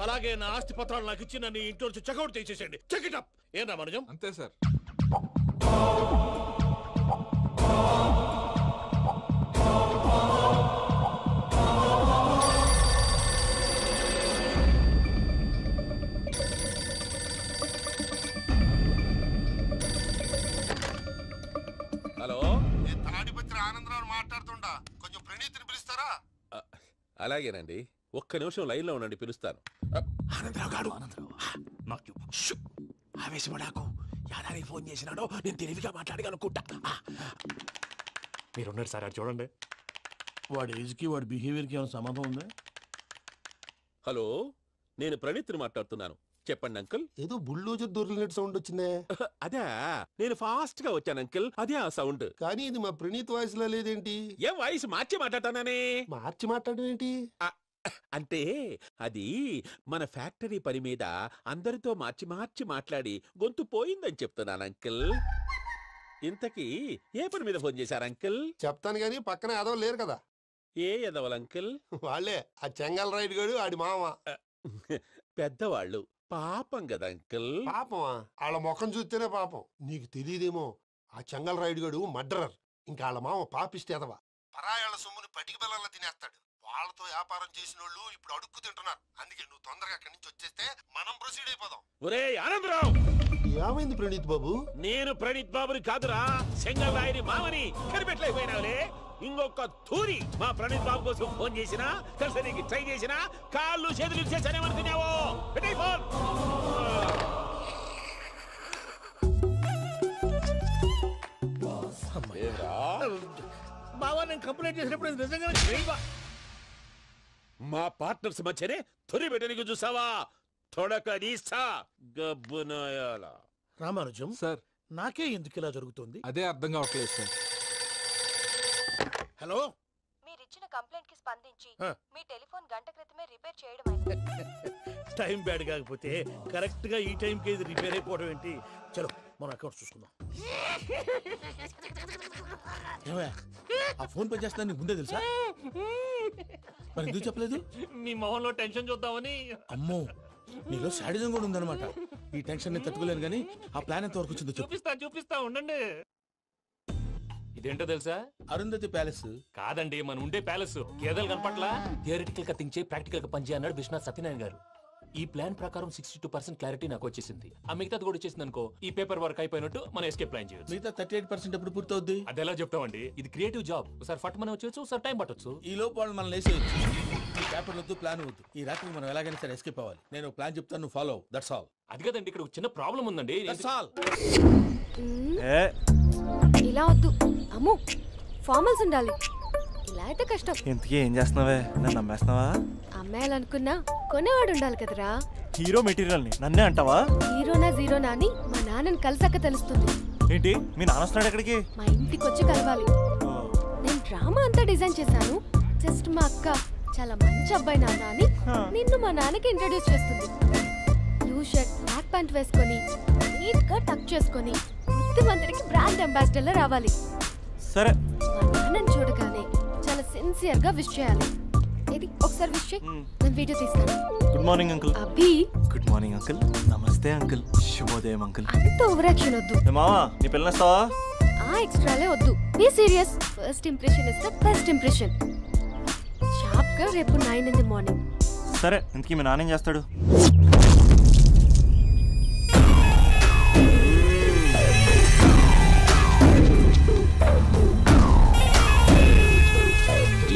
Speaker 4: అలాగే నా ఆస్తి పత్రాలు నాకు ఇచ్చి నన్ను ఇంట్లో నుంచి చెక్అౌట్ చేసేసండి. Check it up. ఏం రామరాజం?
Speaker 5: అంతే సార్.
Speaker 1: హలో,
Speaker 19: నేను తాడిపత్రి ఆనందరావు మాట్లాడుతుండా, కొంచెం ప్రణీతిని పిలుస్తారా?
Speaker 1: అలాగేనండి, ఒక్క నిమిషం లైన్ లో ఉండండి, పిలుస్తాను. ఆనందరావు గాడు. ఆవేశపడాకు. యాదానికి ఫోన్ చేసినాడో నేను తెలివిగా మాట్లాడగలనుకుంటా.
Speaker 18: మీరున్నారు సార్, అది చూడండి.
Speaker 4: వాడి ఏజ్కి వాడి బిహేవియర్కి ఏమైనా సంబంధం ఉందా?
Speaker 1: హలో, నేను ప్రణీత్ని మాట్లాడుతున్నాను. చెప్పండి అంకుల్.
Speaker 19: ఏదో బుల్డోజర్ దొరికినట్టు సౌండ్ వచ్చిందే.
Speaker 1: అదే, నేను ఫాస్ట్ గా వచ్చాను అంకుల్, అదే ఆ సౌండ్.
Speaker 19: కానీ ఇది మా ప్రణీత్ వాయిస్ లో లేదేంటి?
Speaker 1: ఏం వాయిస్ మార్చి మాట్లాడతాననే?
Speaker 19: మార్చి మాట్లాడడం ఏంటి?
Speaker 1: అంటే అది మన ఫ్యాక్టరీ పని మీద అందరితో మార్చి మార్చి మాట్లాడి గొంతు పోయిందని చెప్తున్నాను అంకుల్. ఇంతకీ ఏ పని మీద ఫోన్ చేశారు అంకుల్?
Speaker 19: చెప్తాను గానీ పక్కన ఏదో లేరు కదా.
Speaker 1: ఏ ఎదవలు అంకుల్?
Speaker 19: వాళ్ళే, ఆ చెంగల్ రైడ్ గడు ఆడి మామ.
Speaker 1: పెద్దవాళ్ళు, పాపం కదా అంకుల్.
Speaker 19: పాపమా? వాళ్ళ ముఖం చూస్తేనే పాపం. నీకు తెలియదేమో, ఆ చెంగల్ రైడ్ గడు మర్డరర్. ఇంకా వాళ్ళ మామ పాపిస్తే ఎదవా. పరాయాళ్ళ సొమ్ముని పటికి బెల్లంలో తినేస్తాడు. వాళ్ళతో వ్యాపారం చేసిన వాళ్ళు ఇప్పుడు అడుక్కు తింటున్నారు. అందుకే నువ్వు తొందరగా అక్కడి నుంచి వచ్చేస్తే మనం ప్రొసీడ్ అయిపోదాం.
Speaker 1: ఒరే ఆనందరావు!
Speaker 19: ఏమైంది ప్రణీత్ బాబు?
Speaker 1: నేను ప్రణీత్ బాబుని కాదురా, సెంగల్ రాయని మామని కనిపెట్టలేకపోయినావులే. ఇంకొక తూరి మా ప్రణీత్ బాబు కోసం ఫోన్ చేసినా కలిసి నీకు ట్రై చేసినా కాళ్ళు చేతులు ఇచ్చేసానేమనుకున్నావు. పెట్టేయ్ ఫోన్.
Speaker 13: బావా నేను కంప్లైంట్ చేసినప్పుడు ఇది నిజంగానే
Speaker 1: మా పార్ట్నర్స్ మధ్యనే తొలి పెట్టడానికి చూసావా? తొడక నీస్తా గబ్బునాయాల.
Speaker 13: రామానుజం సార్, నాకే ఎందుకు ఇలా జరుగుతుంది?
Speaker 5: అదే అర్థం కావట్లేదు సార్.
Speaker 13: హలో,
Speaker 2: మీరిచ్చిన కంప్లైంట్ కి స్పందించి
Speaker 13: ఆ.
Speaker 2: మీ టెలిఫోన్ గంట క్రితమే రిపేర్ చేయడం
Speaker 13: టైం బ్యాడ్ కాకపోతే కరెక్ట్ గా ఈ టైంకి ఇది రిపేర్ అయిపోవడం ఏంటి? చలో మన అకౌంట్ చూసుకుందాం.
Speaker 23: ఏమయ్యా, ఆ ఫోన్ పనిచేస్తుందని నీకు ముందే తెలుసా? మరి ఎందుకు చెప్పలేదు?
Speaker 18: మీ మొహంలో టెన్షన్ చూద్దామని.
Speaker 23: అమ్మో, నీలో శాడిజం కూడా ఉందన్నమాట. ఈ టెన్షన్ ని తట్టుకోలేను కానీ ఆ ప్లాన్ ఎంత వరకు వచ్చిందో చెప్పు.
Speaker 18: చూపిస్తా ఉండండి. ఇదేంటో తెలుసా?
Speaker 23: అరుంధతి ప్యాలెస్
Speaker 18: కాదండి, మన ఉండే ప్యాలెస్. గేదెలు కనపట్లా? థియరిటికల్ గా థింక్ చేయి, ప్రాక్టికల్ గా పనిచేయి అన్నాడు విశ్వనాథ్ సత్యనారాయణ గారు. ఈ ప్లాన్ ప్రకారం 62% క్లారిటీ నాకు వచ్చేసింది. ఆ మిగతాది కూడా వచ్చేసింది అనుకో, ఈ పేపర్ వర్క్ అయిపోయినట్టు మనం ఎస్కేప్ ప్లాన్ చేయొచ్చు.
Speaker 23: మిగతా 38% ఎప్పుడు పూర్తవుద్ది?
Speaker 18: అది ఎలా చెప్తామండి? ఇది క్రియేటివ్ జాబ్. ఒకసారి ఫట్ మనం వచ్చేచ్చు, ఒకసారి టైం పట్టొచ్చు.
Speaker 23: ఈ లోపు వాళ్ళు మనం లేసేయచ్చు. ఈ పేపర్ వద్దు, ప్లాన్ వద్దు. ఈ రాత్రికి మనం ఎలాగైనా సరే ఎస్కేప్ అవ్వాలి. నేను ప్లాన్ చెప్తాను, నువ్వు ఫాలో. That's all.
Speaker 18: అది కదండి, ఇక్కడ ఒక చిన్న ప్రాబ్లం ఉందండి.
Speaker 23: That's all.
Speaker 14: ఇలా వద్దు అమ్ము, ఫార్మల్స్ ఉండాలి. ఇలా అయితే కష్టం.
Speaker 10: ఇంతకీ ఏం చేస్తున్నావే? నన్ను నమ్మేస్తున్నావా?
Speaker 14: అమ్మాయాలనుకున్నా కొనేవాడు ఉండాలి కదరా.
Speaker 10: హీరో మెటీరియల్ ని నన్నే అంటావా?
Speaker 14: హీరోనా జీరోనా అని మా నాన్నని కలిసాక తెలుస్తుంది.
Speaker 10: ఏంటి మీ నాన్న వస్తున్నాడు ఎక్కడికి?
Speaker 14: మా ఇంటికి వచ్చి కలవాలి. నేను డ్రామా అంతా డిజైన్ చేశాను. జస్ట్ మా అక్క చాలా మంచి అబ్బాయి నాన్న అని నిన్ను మా నాన్నకి ఇంట్రడ్యూస్ చేస్తుంది. బ్లూ షర్ట్, బ్లాక్ ప్యాంట్ వేసుకొని నీట్ గా టక్ చేసుకొని బుద్ధిమంతుడికి బ్రాండ్ అంబాసిడర్ లా రావాలి.
Speaker 10: సరే.
Speaker 14: మా నాన్నని చూడగానే చాలా సిన్సియర్ గా విష్ చేయాలి. ఇది ఒకసారి విష్ చేయి, నేను వీడియో తీస్తాను.
Speaker 10: Good morning uncle.
Speaker 14: Abhi.
Speaker 10: Good morning uncle. నమస్తే అంకుల్. శుభోదయం అంకుల్.
Speaker 14: అంత ఓవర్ యాక్షన్ వద్దు.
Speaker 10: మావా, నీ పిల్లనిస్తావా?
Speaker 14: ఆ ఎక్స్ట్రాలే వద్దు. Be serious. First impression is the best impression. Sharp గా రేపు 9 in the morning.
Speaker 10: సరే, ఇంతకీ మీ నాన్న ఏం చేస్తాడు?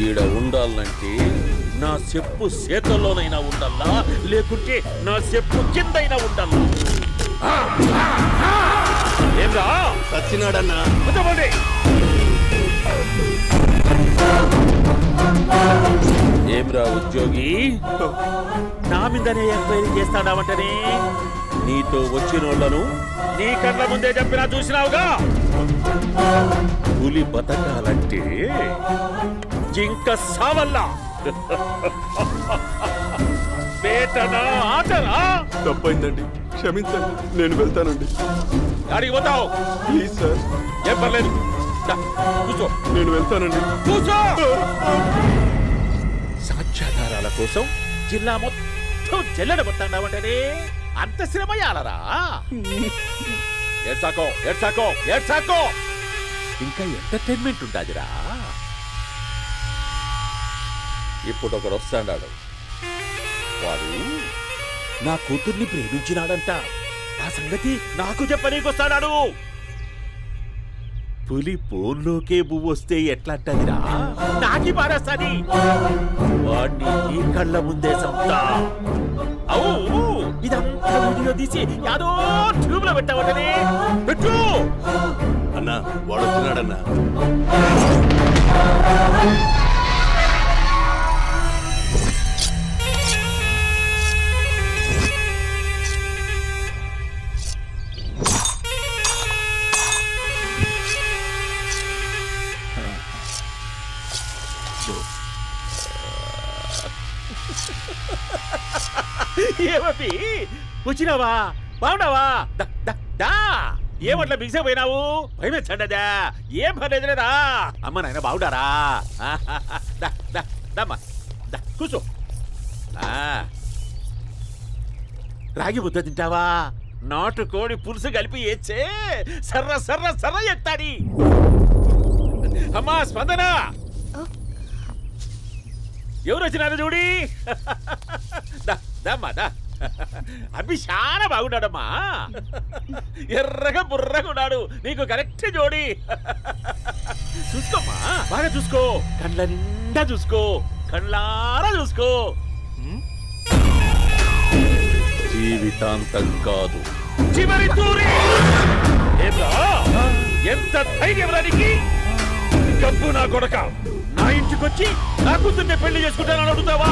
Speaker 1: ఈడ ఉండాలంటే నా చెప్పు చేతల్లోనైనా ఉండాలా, లేకుంటే నా చెప్పు కిందైనా ఉండాలా. ఏమ్రా
Speaker 4: సచ్చినాడన్నా?
Speaker 1: ఏమ్రా ఉద్యోగి, నా మీదనే ఎంక్వైరీ చేస్తాడావంటనే? నీతో వచ్చినోళ్లను నీ కళ్ళ ముందే చెప్పినా చూసినావుగా. పులి బతకాలంటే జింక సావల్లా. బేటనా ఆటనా?
Speaker 10: తప్పైందండి, క్షమించండి. నేను వెళ్తానండి.
Speaker 1: గాడికి పోతావు?
Speaker 10: Please sir.
Speaker 1: ఏం పర్లేదు, కూర్చో.
Speaker 10: నేను వెళ్తానండి.
Speaker 1: కూర్చో. సాక్ష్యాధారాల కోసం జిల్లా మొత్తం చెల్లడబట్టావంటనే అంత శ్రమయాలరా? ఏడ్సాకో ఏడ్సాకో ఏడ్సాకో. ఇంకా ఎంటర్టైన్మెంట్ ఉండాదిరా. ఇప్పుడు ఒకరు వస్తాడాడు. వాడు నా కూతుర్ని ప్రేమించినాడంట. ఆ సంగతి నాకు చెప్పనీకొస్తాడాడు. పులి పోన్లోకే పువ్వు వస్తే ఎట్లాంటదిరా? నాకి పారేస్తాది. వాడిని నీ కళ్ళ ముందే సంతా. అవు ఇదంతా వీడియో తీసి యాదో ట్యూబ్ లో పెట్టావటనే. పెట్టు
Speaker 4: అన్నా, వాడు వచ్చినాడన్నా.
Speaker 1: ఏమీ వచ్చినావా? బాగున్నావా? ఏమట్లా బిగిసే పోయినావు? భయమేచ్చండదా? ఏం పర్లేదులేదా? అమ్మ నాయన బాగుండారా? కూర్చో. రాగి ముద్ద తింటావా? నాటు కోడి పులుసు కలిపి ఏచ్చే సర్ర సర్ర సర్ర ఎత్తాడి. అమ్మా స్పందన, ఎవరు వచ్చినారు చూడి. దమ్మా అభి చాలా బాగున్నాడమ్మా. ఎర్రగా బుర్రగా ఉన్నాడు. నీకు కరెక్ట్ జోడి. చూసుకోమ్మా బాగా చూసుకో, కళ్ళ నిండా చూసుకో, కళ్ళారా చూసుకో. జీవితాంతం కాదు, చివరి తూరి. ఎంత ధైర్యం రానికి? డబ్బు నా కొడక నా ఇంటికొచ్చి నా కూతుర్ని పెళ్లి చేసుకుంటానని అడుగుతావా?